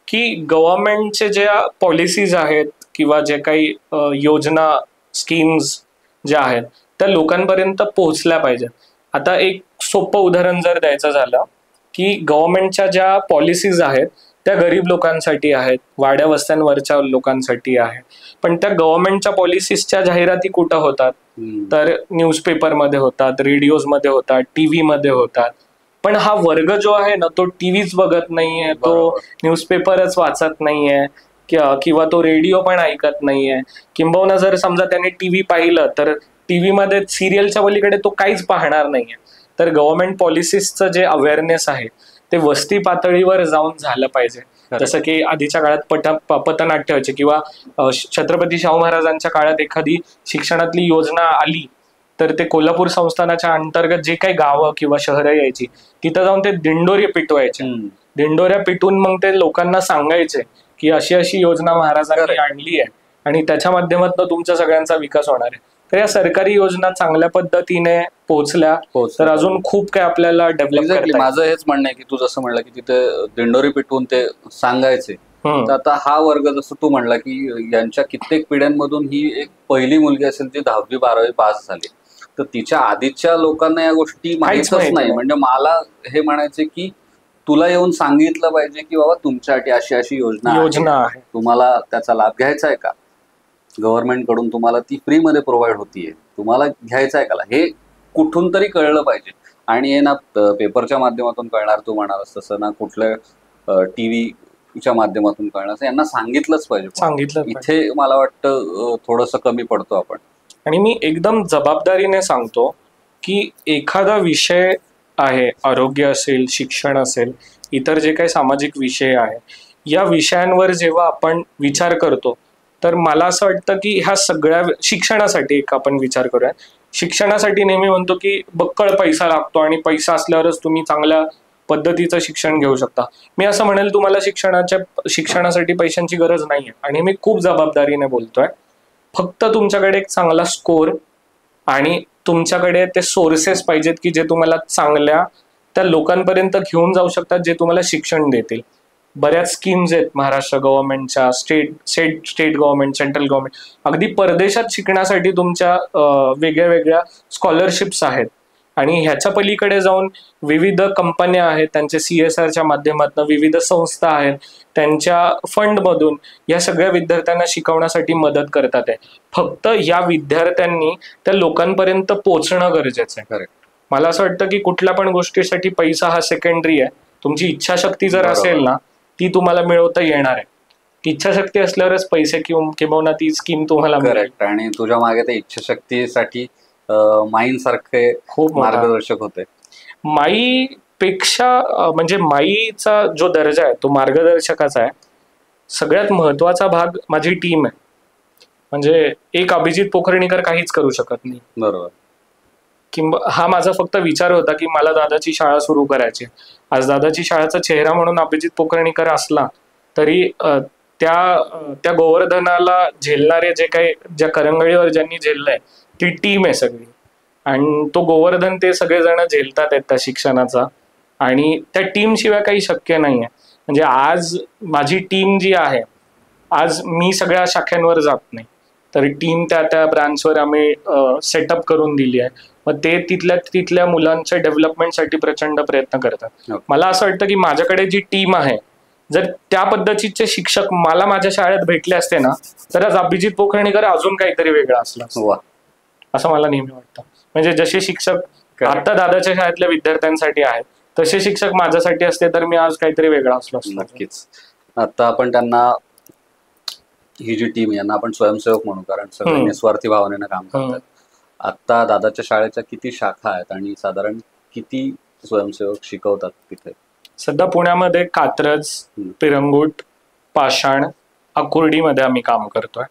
की गव्हर्नमेंटचे ज्या पॉलिसीज आहेत किंवा जे काही योजना, स्कीम्स ज्या आहेत त्या लोकांपर्यंत पोहोचल्या पाहिजेत. आता एक सोपं उदाहरण जर द्यायचं झालं की गव्हर्नमेंटच्या ज्या पॉलिसीज आहेत त्या गरीब लोकांसाठी आहेत, वाड्या वस्त्यांवरच्या लोकांसाठी आहे, पण त्या गव्हर्नमेंटच्या पॉलिसीजच्या जाहिराती कुठं होतात, तर न्यूजपेपरमध्ये होतात, रेडिओजमध्ये होतात, TV मध्ये होतात. पण हा वर्ग जो आहे ना, तो टीव्हीच बघत नाहीये, तो न्यूजपेपरच वाचत नाहीये, किंवा तो रेडिओ पण ऐकत नाहीये. किंबहुना जर समजा त्याने TV पाहिलं तर TV मध्ये सिरियलच्या पलीकडे तो काहीच पाहणार नाहीये. तर गव्हर्नमेंट पॉलिसीजचं जे अवेअरनेस आहे ते वस्ती पातळीवर जाऊन झालं पाहिजे. जसं की आधीच्या काळात पथनाट्य व्हायचे, किंवा छत्रपती शाहू महाराजांच्या काळात एखादी शिक्षणातली योजना आली तर ते कोल्हापूर संस्थानाच्या अंतर्गत जे काही गावं किंवा शहरं यायची तिथं जाऊन ते दिंडोरी पिटवायचे. दिंडोऱ्या पिटून मग ते लोकांना सांगायचे की अशी अशी योजना महाराजांनी आणली आहे आणि त्याच्या माध्यमातून तुमच्या सगळ्यांचा विकास होणार आहे. तर या सरकारी योजना चांगल्या पद्धतीने पोहोचल्या तर अजून खूप काय आपल्याला डेव्हलप करता. माझं हेच म्हणणं आहे की तू जसं म्हणलं की तिथे दिंडोरी पिटवून ते सांगायचे, तर आता हा वर्ग जसं तू म्हणला की यांच्या कित्येक पिढ्यांमधून ही एक पहिली मुलगी असेल जी 10वी 12वी पास झाली, तर तिच्या आधीच्या लोकांना या गोष्टी माहीतच नाही. म्हणजे मला हे म्हणायचे की तुला येऊन सांगितलं पाहिजे की बाबा तुमच्यासाठी अशी अशी योजना आहे, तुम्हाला त्याचा लाभ घ्यायचा आहे का, गव्हर्नमेंट कडून तुम्हाला ती फ्रीमध्ये प्रोव्हाइड होतीये, तुम्हाला घ्यायचं आहे का, हे कुठून तरी कळलं पाहिजे. आणि हे ना पेपरच्या माध्यमातून कळणार, तू म्हणालास तसं, ना कुठल्या टीव्हीच्या माध्यमातून कळणार, यांना सांगितलंच पाहिजे. इथे मला वाटतं थोडंसं कमी पडतो आपण. आणि मी एकदम जबाबदारीने सांगतो की एखादा विषय आहे, आरोग्य असेल, शिक्षण असेल, इतर जे काही सामाजिक विषय आहे, या विषयांवर जेव्हा आपण विचार करतो तर मला असं वाटतं की ह्या सगळ्या शिक्षणासाठी एक आपण विचार करूया. शिक्षणासाठी नेहमी म्हणतो की बक्कळ पैसा लागतो आणि पैसा असल्यावरच तुम्ही चांगल्या पद्धतीचं शिक्षण घेऊ शकता. मी असं म्हणेल तुम्हाला शिक्षणासाठी पैशांची गरज नाहीये, आणि मी खूप जबाबदारीने बोलतोय. फक्त तुमच्याकडे एक चांगला स्कोर आणि तुमच्याकडे ते सोर्सेस पाहिजेत की जे तुम्हाला चांगल्या त्या लोकांपर्यंत घेऊन जाऊ शकतात जे तुम्हाला शिक्षण देतील. बऱ्याच स्कीम्स आहेत महाराष्ट्र गव्हर्नमेंटच्या, स्टेट गव्हर्नमेंट, सेंट्रल गव्हर्नमेंट, अगदी परदेशात शिकण्यासाठी तुमच्या वेगळ्या वेगळ्या स्कॉलरशिप्स आहेत. आणि ह्याच्या पलीकडे जाऊन विविध कंपन्या आहेत, त्यांचे CSRच्या माध्यमातून विविध संस्था आहेत, त्यांच्या फंडमधून या सगळ्या विद्यार्थ्यांना शिकवण्यासाठी मदत करतात आहे. फक्त या विद्यार्थ्यांनी त्या लोकांपर्यंत पोहोचणं गरजेचं आहे. मला असं वाटतं की कुठल्या पण गोष्टीसाठी पैसा हा सेकंडरी आहे. तुमची इच्छाशक्ती जर असेल ना, ती तुम्हाला मिळवता येणार आहे. इच्छाशक्ती असल्यावरच पैसे किंवा ती स्कीम तुम्हाला मिळेल. आणि तुझ्या मागे त्या इच्छाशक्तीसाठी माईन सारखे खूप मार्गदर्शक होते. माईपेक्षा म्हणजे माईचा जो दर्जा आहे तो मार्गदर्शकाचा आहे. सगळ्यात महत्वाचा भाग माझी टीम आहे. म्हणजे एक अभिजित पोखरणीकर काहीच करू शकत नाही. बरोबर. हा माझा फक्त विचार होता की मला दादाची शाळा सुरू करायची. आज दादाची शाळेचा चेहरा म्हणून अभिजित पोखरणीकर असला तरी त्या गोवर्धनाला झेलणारे ज्या करंगळीवर ज्यांनी झेललंय ती टीम आहे सगळी. आणि तो गोवर्धन ते सगळेजण झेलतात आहेत त्या शिक्षणाचा. आणि त्या टीम शिवाय काही शक्य नाहीये. म्हणजे आज माझी टीम जी आहे, आज मी सगळ्या शाखांवर जात नाही, तर टीम त्या ब्रांचवर आम्ही सेटअप करून दिली आहे. मग ते तिथल्या मुलांच्या डेव्हलपमेंटसाठी प्रचंड प्रयत्न करतात. मला असं वाटतं की माझ्याकडे जी टीम आहे, जर त्या पद्धतीचे शिक्षक मला माझ्या शाळेत भेटले असते ना, तर आज अभिजित पोखरणीकर अजून काहीतरी वेगळा असला असं मला नेहमी वाटतं. म्हणजे जसे शिक्षक आता दादाच्या शाळेतल्या विद्यार्थ्यांसाठी आहेत, तसे शिक्षक माझ्यासाठी असते तर मी आज काहीतरी वेगळा असलो असतो. नक्कीच. आता आपण त्यांना, ही जी टीम यांना आपण स्वयंसेवक म्हणू, कारण सगळे निस्वार्थी भावनेनं काम करतात. आता दादाच्या शाळेच्या किती शाखा आहेत आणि साधारण किती स्वयंसेवक शिकवतात तिथे? सध्या पुण्यामध्ये कात्रज, पिरंगुट, पाषाण, अकुर्डीमध्ये आम्ही काम करतोय.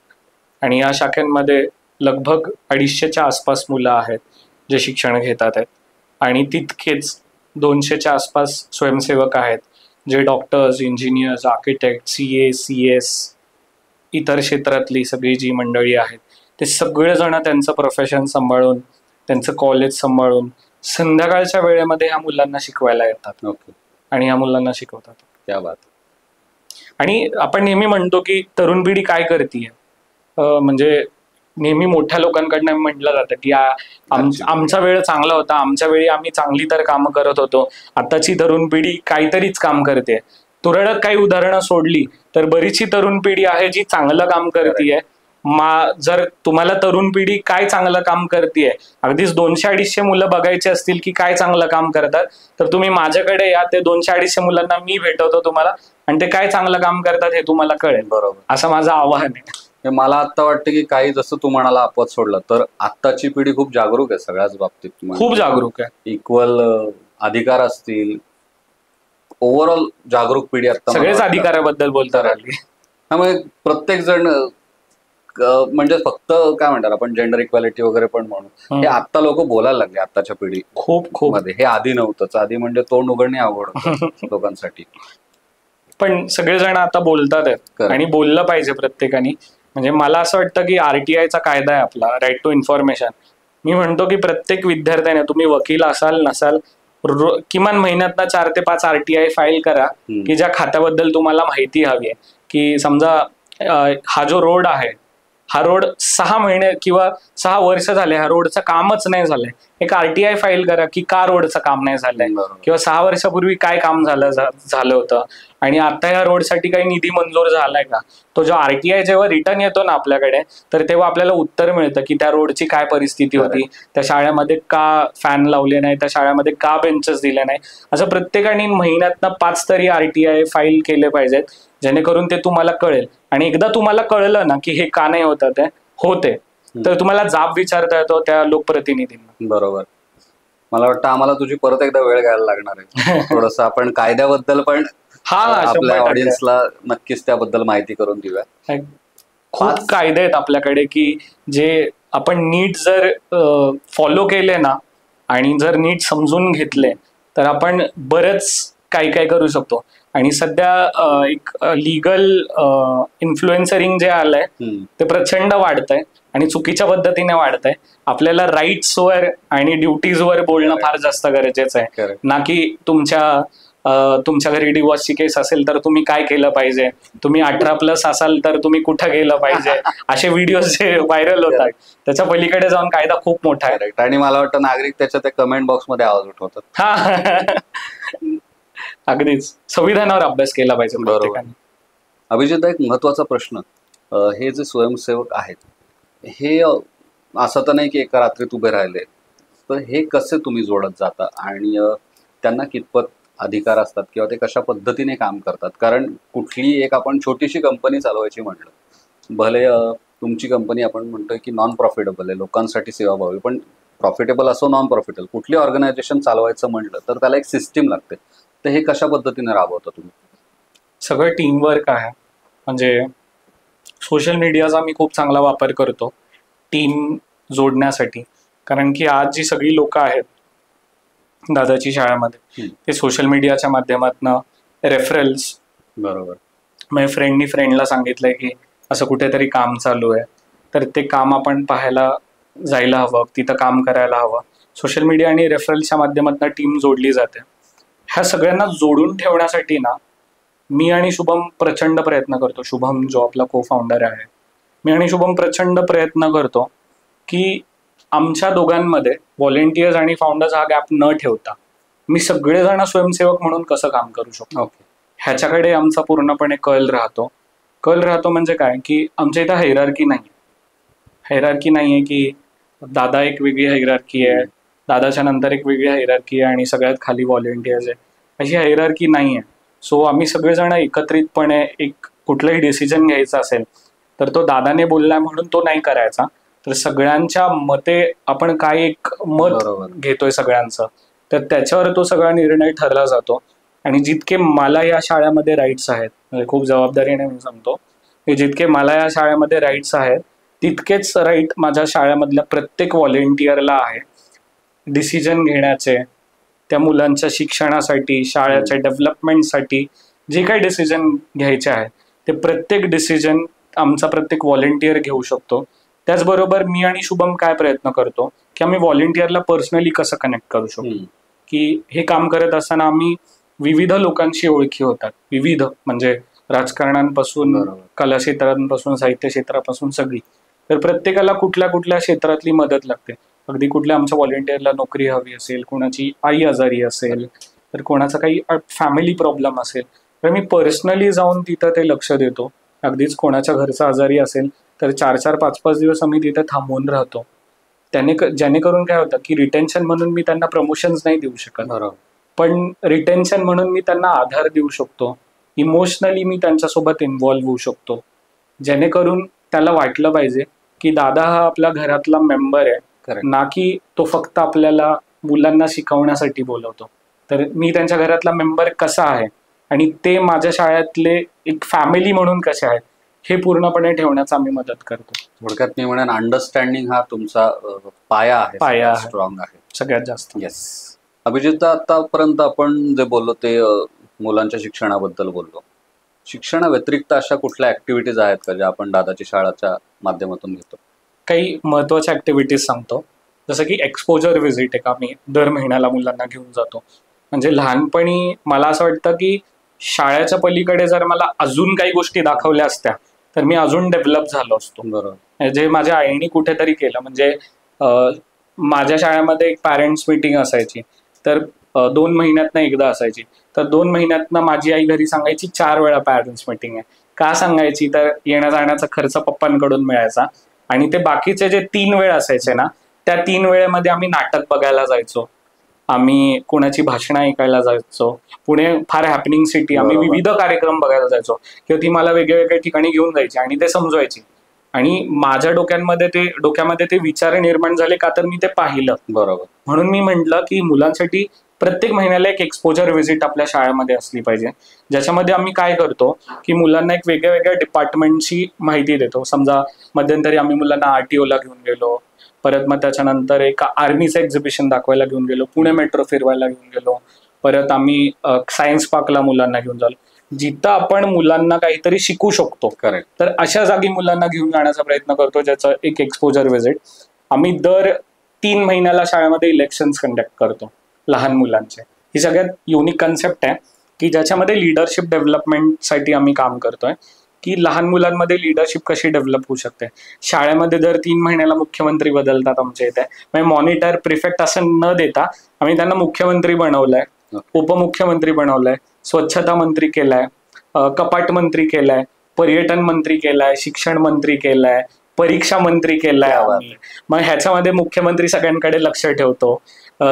आणि या शाखांमध्ये लगभग 250च्या आसपास मुलं आहेत जे शिक्षण घेतात आहेत. आणि तितकेच 200च्या आसपास स्वयंसेवक आहेत जे doctors, engineers, architect, CA, CS, इतर क्षेत्रातली सगळी जी मंडळी आहेत ते सगळेजण त्यांचं प्रोफेशन सांभाळून, त्यांचं कॉलेज सांभाळून संध्याकाळच्या वेळेमध्ये ह्या मुलांना शिकवायला येतात. आणि ह्या मुलांना शिकवतात. क्या बात. आणि आपण नेहमी म्हणतो की तरुण पिढी काय करतीये, म्हणजे नेहमी मोठ्या लोकांकडनं म्हटलं जातं की आमचा वेळ चांगला होता, आमच्या वेळी आम्ही चांगली तर कामं करत होतो, आताची तरुण पिढी काहीतरीच काम करते. तुरळक काही उदाहरणं सोडली तर बरीचशी तरुण पिढी आहे जी चांगलं काम करतीये. जर तुम्हाला तरुण पिढी काय चांगलं काम करतेय, अगदीच 200-250 मुलं बघायचे असतील की काय चांगलं काम करतात, तर तुम्ही माझ्याकडे या. ते 200-250 मुलांना मी भेटवतो तुम्हाला, आणि ते काय चांगलं काम करतात हे तुम्हाला कळेल. बरोबर. असं माझं आव्हान आहे. मला आता वाटतं की काही, जसं तू म्हणाला अपवाद सोडला, तर आत्ताची पिढी खूप जागरूक आहे सगळ्याच बाबतीत. खूप जागरूक आहे. इक्वल अधिकार असतील, ओव्हरऑल जागरूक पिढी आता. सगळेच अधिकाराबद्दल बोलतात आली. त्यामुळे प्रत्येक जण, म्हणजे फक्त काय म्हणतात आपण जेंडर इक्वॅलिटी वगैरे पण म्हणू, हे आता लोक बोलायला लागले आताच्या पिढी खूप मध्ये. हे आधी नव्हतंच. आधी म्हणजे तोंड उघडणे अवघड होतं लोकांसाठी. पण सगळेजण आता बोलतात आहेत आणि बोललं पाहिजे प्रत्येकाने. म्हणजे मला असं वाटतं की RTIचा कायदा आहे आपला, राईट टू इन्फॉर्मेशन. मी म्हणतो की प्रत्येक विद्यार्थ्याने, तुम्ही वकील असाल नसाल, किमान महिन्यातनं 4 ते 5 RTI फाईल करा की ज्या खात्याबद्दल तुम्हाला माहिती हवी आहे. की समजा हा जो रोड आहे, हा रोड 6 महिने किंवा 6 वर्ष झाले हा रोडचं कामच नाही झालंय, एक RTI फाईल करा की का रोडचं काम नाही झालंय, किंवा 6 वर्षापूर्वी काय काम झालं होतं, आणि आता या रोडसाठी काही निधी मंजूर झालाय का. तो जो RTI जेव्हा रिटर्न येतो ना आपल्याकडे, तर तेव्हा आपल्याला उत्तर मिळतं की त्या रोडची काय परिस्थिती होती, त्या शाळेमध्ये का फॅन लावले नाही, त्या शाळेमध्ये का बेंचेस दिले नाही. असं प्रत्येकाने महिन्यातनं 5 तरी RTI फाईल केले पाहिजेत, जेणेकरून ते तुम्हाला कळेल. आणि एकदा तुम्हाला कळलं ना की हे का नाही होतं ते होते, तर तुम्हाला जाब विचारता येतो त्या लोकप्रतिनिधींना. बरोबर. मला वाटतं आम्हाला तुझी परत एकदा वेळ घ्यायला लागणार आहे. थोडंसं आपण कायद्याबद्दल पण आपल्या ऑडियन्सला नक्कीच त्याबद्दल माहिती करून देऊया. खूप कायदे आहेत आपल्याकडे की जे आपण नीट जर फॉलो केले ना, आणि जर नीट समजून घेतले, तर आपण बरंच काही काय करू शकतो. आणि सध्या एक लीगल इन्फ्लुएन्सरिंग जे आलंय ते प्रचंड वाढतंय आणि चुकीच्या पद्धतीने वाढतंय. आपल्याला राईट्सवर आणि ड्युटीजवर बोलणं फार जास्त गरजेचं आहे, ना की तुमच्या तुमच्या घरी डिवोर्सची केस असेल तर तुम्ही काय केलं पाहिजे, तुम्ही 18+ असाल तर तुम्ही कुठं गेलं पाहिजे, असे व्हिडिओ जे व्हायरल होतात त्याच्या पलीकडे जाऊन कायदा खूप मोठा आहे. आणि मला वाटतं नागरिक त्याच्या त्या कमेंट बॉक्समध्ये आवाज उठवतात. हा अगदीच संविधानावर अभ्यास केला पाहिजे प्रत्येकाने. अभिजित, एक महत्वाचा प्रश्न, हे जे स्वयंसेवक आहेत हे असं तर नाही की एका रात्रीत उभे राहिले, तर हे कसे तुम्ही जोडत जाता आणि त्यांना कितपत अधिकार असतात किंवा ते कशा पद्धतीने काम करतात? कारण कुठलीही एक आपण छोटीशी कंपनी चालवायची म्हटलं, भले तुमची कंपनी आपण म्हणतोय की नॉन प्रॉफिटेबल आहे, लोकांसाठी सेवाभावी, पण प्रॉफिटेबल असो नॉन प्रॉफिटेबल कुठली ऑर्गनायझेशन चालवायचं म्हटलं तर त्याला एक सिस्टीम लागते. तर हे कशा पद्धतीने राबवता तुम्ही? सगळं टीमवर्क आहे. म्हणजे सोशल मीडियाचा मी खूप चांगला वापर करतो टीम जोडण्यासाठी, कारण की आज जी सगळी लोक आहेत दादाची शाळेमध्ये ते सोशल मीडियाच्या माध्यमातून रेफरल्स, बरोबर, माझ्या फ्रेंडनी फ्रेंडला सांगितलंय की असं कुठेतरी काम चालू आहे, तर ते काम आपण पाहायला जायला हवं, तिथं काम करायला हवं. सोशल मीडिया आणि रेफरल्सच्या माध्यमातून टीम जोडली जाते. ह्या सगळ्यांना जोडून ठेवण्यासाठी ना मी आणि शुभम प्रचंड प्रयत्न करतो. शुभम जो आपला को फाउंडर आहे, मी आणि शुभम प्रचंड प्रयत्न करतो की आमच्या दोघांमध्ये व्हॉलेंटियर्स आणि फाउंडर्स हा गॅप न ठेवता मी सगळेजण स्वयंसेवक म्हणून कसं काम करू शकतो ह्याच्याकडे आमचा पूर्णपणे कल राहतो. म्हणजे काय की आमच्या इथं हायरार्की नाहीये की दादा एक वेगळी हायरार्की आहे, दादाच्या नंतर एक वेगळी हायरार्की आहे आणि सगळ्यात खाली व्हॉलेंटियर्स आहे, अशी हायरार्की नाहीये. सो आम्ही सगळेजण एकत्रितपणे एक कुठलाही डिसिजन घ्यायचा असेल तर तो दादाने बोलला म्हणून तो नाही करायचा, तर सगळ्यांच्या मते आपण काय एक मत घेतोय सगळ्यांचं, तर त्याच्यावर तो सगळा निर्णय ठरला जातो. आणि जितके मला या शाळेमध्ये राईट्स आहेत, म्हणजे खूप जबाबदारीने मी सांगतो की जितके मला या शाळेमध्ये राईट्स आहेत तितकेच राईट माझ्या शाळेमधल्या प्रत्येक व्हॉलेंटियरला आहे डिसिजन घेण्याचे. त्या मुलांच्या शिक्षणासाठी, शाळेच्या डेव्हलपमेंटसाठी जे काही डिसिजन घ्यायचे आहे ते प्रत्येक डिसिजन आमचा प्रत्येक व्हॉलेंटियर घेऊ शकतो. त्याचबरोबर मी आणि शुभम काय प्रयत्न करतो की आम्ही व्हॉलेंटियरला पर्सनली कसं कनेक्ट करू शकतो, की हे काम करत असताना आम्ही विविध लोकांशी ओळखी होतात, विविध म्हणजे राजकारणांपासून, कला क्षेत्रांपासून, साहित्य क्षेत्रापासून सगळी. तर प्रत्येकाला कुठल्या कुठल्या क्षेत्रातली मदत लागते. अगदी कुठल्या आमच्या व्हॉलेंटियरला नोकरी हवी असेल, कोणाची आई आजारी असेल, तर कोणाचा काही फॅमिली प्रॉब्लेम असेल, तर मी पर्सनली जाऊन तिथं ते लक्ष देतो. अगदीच कोणाच्या घरचा आजारी असेल तर 4-4, 5-5 दिवस आम्ही तिथे थांबून राहतो. जेणेकरून काय होतं की रिटेन्शन म्हणून मी त्यांना प्रमोशन्स नाही देऊ शकत, पण रिटेन्शन म्हणून मी त्यांना आधार देऊ शकतो. इमोशनली मी त्यांच्यासोबत इन्व्हॉल्व्ह होऊ शकतो, जेणेकरून त्याला वाटलं पाहिजे की दादा हा आपल्या घरातला मेंबर आहे, ना की तो फक्त आपल्याला मुलांना शिकवण्यासाठी बोलवतो. तर मी त्यांच्या घरातला मेंबर कसा आहे आणि ते माझ्या शाळेतले एक फॅमिली म्हणून कसे आहेत हे पूर्णपणे ठेवण्याचा आम्ही मदत करतो. थोडक्यात मी म्हणेन अंडरस्टँडिंग हा तुमचा पाया आहे, स्ट्रॉंग आहे सगळ्यात जास्त. येस. अभिजित, आतापर्यंत आपण जे बोललो ते मुलांच्या शिक्षणाबद्दल बोललो. शिक्षणाव्यतिरिक्त अशा कुठल्या ऍक्टिव्हिटीज आहेत का ज्या आपण दादाची शाळाच्या माध्यमातून घेतो? काही महत्वाच्या ऍक्टिव्हिटीज सांगतो, जसं की एक्सपोजर व्हिजिट एक आम्ही दर महिन्याला मुलांना घेऊन जातो. म्हणजे लहानपणी मला असं वाटतं की शाळेच्या पलीकडे जर मला अजून काही गोष्टी दाखवल्या असत्या तर मी अजून डेव्हलप झालो असतो. बरोबर. जे माझ्या आईने कुठेतरी केलं, म्हणजे माझ्या शाळेमध्ये एक पॅरेंट्स मीटिंग असायची, तर 2 महिन्यातनं एकदा असायची. तर 2 महिन्यातनं माझी आई घरी सांगायची 4 वेळा पॅरेंट्स मीटिंग आहे. का सांगायची, तर येण्या जाण्याचा खर्च पप्पांकडून मिळायचा. आणि ते बाकीचे जे 3 वेळ असायचे ना, त्या 3 वेळेमध्ये आम्ही नाटक बघायला जायचो, आम्ही कोणाची भाषणं ऐकायला जायचो. पुणे फार हॅपनिंग सिटी, आम्ही विविध कार्यक्रम बघायला जायचो किंवा ती मला वेगळ्या वेगळ्या ठिकाणी घेऊन जायची आणि ते समजवायची. आणि माझ्या डोक्यामध्ये ते विचार निर्माण झाले का, तर मी ते पाहिलं. बरोबर. म्हणून मी म्हटलं की मुलांसाठी प्रत्येक महिन्याला एक एक्सपोजर व्हिजिट आपल्या शाळेमध्ये असली पाहिजे, ज्याच्यामध्ये आम्ही काय करतो की मुलांना एक वेगळ्या वेगळ्या डिपार्टमेंटची माहिती देतो. समजा मध्यंतरी आम्ही मुलांना आरटीओला घेऊन गेलो, परत मग त्याच्यानंतर एक आर्मीचं एक्झिबिशन दाखवायला घेऊन गेलो, पुणे मेट्रो फिरवायला घेऊन गेलो, परत आम्ही सायन्स पार्कला मुलांना घेऊन जालो, जिथं आपण मुलांना काहीतरी शिकू शकतो. करेक्ट. तर अशा जागी मुलांना घेऊन जाण्याचा प्रयत्न करतो, ज्याचं एक एक्सपोजर व्हिजिट. आम्ही दर 3 महिन्याला शाळेमध्ये इलेक्शन्स कंडक्ट करतो लहान मुलांचे. ही सगळ्यात युनिक कन्सेप्ट आहे. की ज्याच्यामध्ये लिडरशिप डेव्हलपमेंटसाठी आम्ही काम करतोय, की लहान मुलांमध्ये लिडरशिप कशी डेव्हलप होऊ शकते. शाळेमध्ये दर 3 महिन्याला मुख्यमंत्री बदलतात आमच्या इथे. म्हणजे मॉनिटर, प्रिफेक्ट असं न देता आम्ही त्यांना मुख्यमंत्री बनवलंय, उपमुख्यमंत्री बनवलंय, स्वच्छता मंत्री केलाय, कपाट मंत्री केलाय, पर्यटन मंत्री केलाय, शिक्षण मंत्री केलाय, परीक्षा मंत्री केलाय आम्ही. मग ह्याच्यामध्ये मुख्यमंत्री सगळ्यांकडे लक्ष ठेवतो,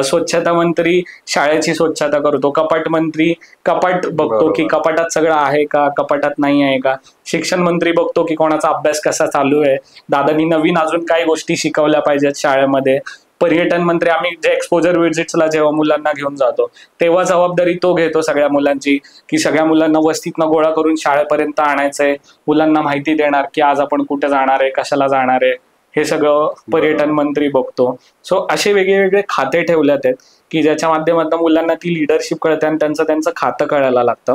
स्वच्छता मंत्री शाळेची स्वच्छता करतो, कपाट मंत्री कपाट बघतो की कपाटात सगळं आहे का, कपाटात नाही आहे का, शिक्षण मंत्री बघतो की कोणाचा अभ्यास कसा चालू आहे, दादांनी नवीन अजून काही गोष्टी शिकवल्या पाहिजेत शाळेमध्ये. पर्यटन मंत्री, आम्ही जे एक्सपोजर विजिट्सला जेव्हा मुलांना घेऊन जातो तेव्हा जबाबदारी तो घेतो सगळ्या मुलांची, की सगळ्या मुलांना वस्तीतनं गोळा करून शाळेपर्यंत आणायचंय, मुलांना माहिती देणार की आज आपण कुठे जाणार आहे, कशाला जाणार आहे, हे सगळं पर्यटन मंत्री बघतो. सो असे वेगवेगळे खाते ठेवल्यात आहेत की ज्याच्या माध्यमातून मुलांना ती लिडरशिप कळते आणि त्यांचं खातं कळायला लागतं.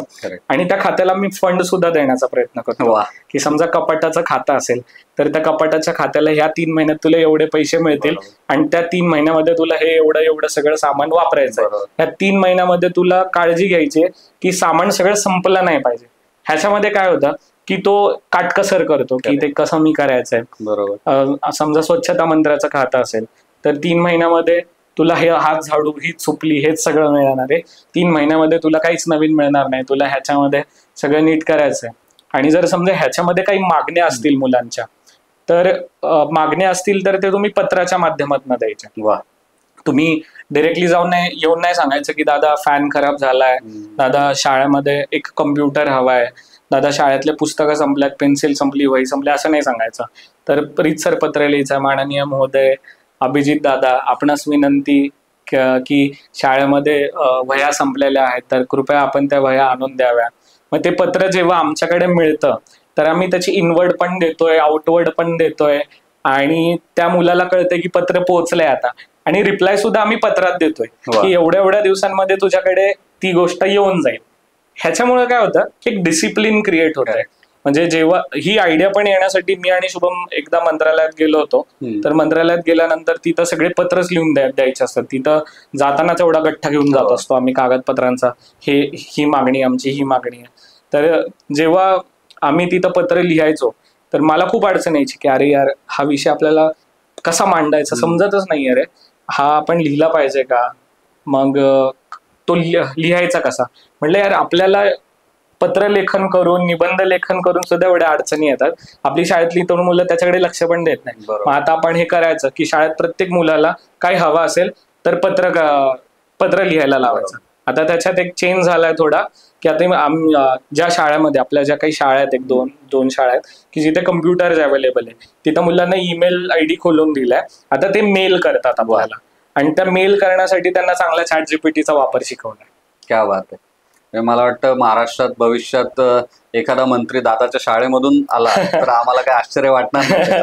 आणि त्या खात्याला मी फंड सुद्धा देण्याचा प्रयत्न करतो, की समजा कपाटाचं खातं असेल तर त्या कपाटाच्या खात्याला ह्या 3 महिन्यात तुला एवढे पैसे मिळतील आणि त्या 3 महिन्यामध्ये तुला हे एवढं सगळं सामान वापरायचं आहे. ह्या 3 महिन्यामध्ये तुला काळजी घ्यायची की सामान सगळं संपलं नाही पाहिजे. ह्याच्यामध्ये काय होतं की तो काटकसर करतो की ते कसं मी करायचंय. बरोबर. समजा स्वच्छता मंत्र्याचं खातं असेल तर 3 महिन्यामध्ये तुला हे हात झाडू, ही चुपली, हेच सगळं मिळणार आहे. 3 महिन्यामध्ये तुला काहीच नवीन मिळणार नाही, तुला ह्याच्यामध्ये सगळं नीट करायचंय. आणि जर समजा ह्याच्यामध्ये काही मागण्या असतील मुलांच्या, तर मागण्या असतील तर ते तुम्ही पत्राच्या माध्यमातून द्यायच्या. तुम्ही डिरेक्टली येऊन नाही सांगायचं की दादा फॅन खराब झालाय, दादा शाळेमध्ये एक कम्प्युटर हवाय, दादा शाळेतले पुस्तकं संपल्यात, पेन्सिल संपली, वही संपली, असं नाही सांगायचं. तर रीतसर पत्र लिहायचं, माननीय महोदय अभिजित दादा, आपणास विनंती की शाळेमध्ये वह्या संपलेल्या आहेत तर कृपया आपण त्या वह्या आणून द्याव्या. मग ते पत्र जेव्हा आमच्याकडे मिळतं तर आम्ही त्याची इनवर्ड पण देतोय, आउटवर्ड पण देतोय आणि त्या मुलाला कळतंय की पत्र पोहोचलंय आता. आणि रिप्लाय सुद्धा आम्ही पत्रात देतोय की एवढ्या दिवसांमध्ये तुझ्याकडे ती गोष्ट येऊन जाईल. ह्याच्यामुळे काय होतं की एक डिसिप्लिन क्रिएट होत आहे. म्हणजे जेव्हा ही आयडिया पण येण्यासाठी मी आणि शुभम एकदा मंत्रालयात गेलो होतो, तर मंत्रालयात गेल्यानंतर तिथं सगळे पत्रच लिहून द्यायचे असतात. तिथं जातानाच एवढा गठ्ठा घेऊन जात असतो आम्ही कागदपत्रांचा, ही मागणी आमची, ही मागणी आहे. तर जेव्हा आम्ही तिथं पत्र लिहायचो तर मला खूप अडचण यायची की अरे यार, हा विषय आपल्याला कसा मांडायचा समजतच नाहीये रे, हा आपण लिहिला पाहिजे का, मग तो लिहायचा कसा. म्हटलं यार, आपल्याला पत्र लेखन करून, निबंध लेखन करून सुद्धा एवढ्या अडचणी येतात, आपली शाळेतली तरुण मुलं त्याच्याकडे लक्ष पण देत नाही. मग आता आपण हे करायचं की शाळेत प्रत्येक मुलाला काय हवं असेल तर पत्र लिहायला लावायचं. आता त्याच्यात एक चेंज झालाय थोडा, की आता ज्या शाळेमध्ये आपल्या ज्या काही शाळा आहेत, एक दोन शाळा आहेत की जिथे कम्प्युटर्स अवेलेबल आहे, तिथं मुलांना ईमेल आयडी खोलून दिलाय. आता ते मेल करतात आपल्याला आणि त्या मेल करण्यासाठी त्यांना चांगला ChatGPTचा वापर शिकवलाय. क्या बात आहे. मला वाटतं महाराष्ट्रात भविष्यात एखादा मंत्री दादाच्या शाळेमधून आला तर आम्हाला काय आश्चर्य वाटणार नाही.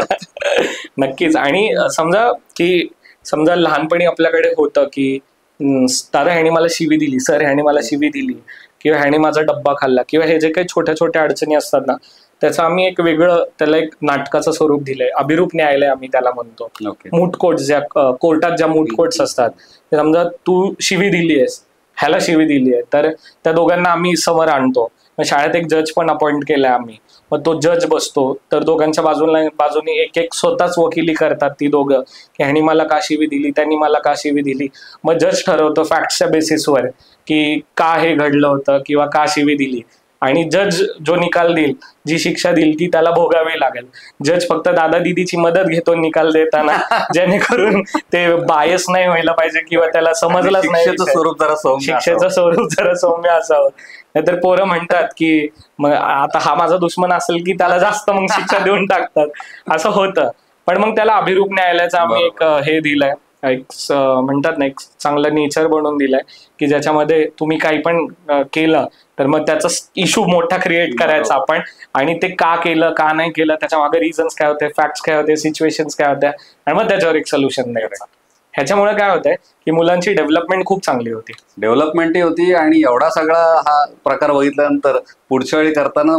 नक्कीच. आणि समजा लहानपणी आपल्याकडे होतं की दादा ह्याने मला शिवी दिली, सर ह्याने मला शिवी दिली, किंवा ह्याने माझा डब्बा खाल्ला, किंवा हे जे काही छोट्या छोट्या अडचणी असतात ना, त्याचं आम्ही एक वेगळं त्याला एक नाटकाचं स्वरूप दिलंय. अभिरूप न्यायालय आम्ही त्याला म्हणतो. मूट कोर्ट्स, ज्या कोर्टात ज्या मूट कोर्ट्स असतात, समजा तू शिवी दिली आहेस, ह्याला शिवी दिली आहे, तर त्या दोघांना आम्ही समोर आणतो. मग शाळेत एक जज पण अपॉइंट केलाय आम्ही. मग तो जज बसतो, तर दोघांच्या बाजूने एक स्वतःच वकिली करतात ती दोघं, की ह्यानी मला का शिवी दिली, त्यांनी मला का शिवी दिली. मग जज ठरवतो फॅक्ट्सच्या बेसिसवर की का हे घडलं होतं किंवा का शिवी दिली. आणि जज जो निकाल देईल, जी शिक्षा देईल, ती त्याला भोगावी लागेल. जज फक्त दादा दिदीची मदत घेतो निकाल देताना, जेणेकरून ते बायस नाही व्हायला पाहिजे किंवा त्याला समजलंच नाही, शिक्षेचं स्वरूप जरा सौम्य असावं. नाहीतर पोरं म्हणतात की मग आता हा माझा दुश्मन असेल की त्याला जास्त मग शिक्षा देऊन टाकतात, असं होतं. पण मग त्याला अभिरूप न्यायालयाचा आम्ही एक हे दिलंय, एक म्हणतात ना, एक चांगलं नेचर बनवून दिलंय की ज्याच्यामध्ये तुम्ही काही पण केलं तर मग त्याचा इश्यू मोठा क्रिएट करायचा आपण, आणि ते का केलं, का नाही केलं, त्याच्या मागे रिझन्स काय होते, फॅक्ट्स काय होते, सिच्युएशन्स काय होत्या, आणि मग त्याच्यावर एक सोल्युशन द्यायचं. ह्याच्यामुळे काय होतंय की मुलांची डेव्हलपमेंट खूप चांगली होती. डेव्हलपमेंटही होती, आणि एवढा सगळा हा प्रकार बघितल्यानंतर पुढच्या वेळी करताना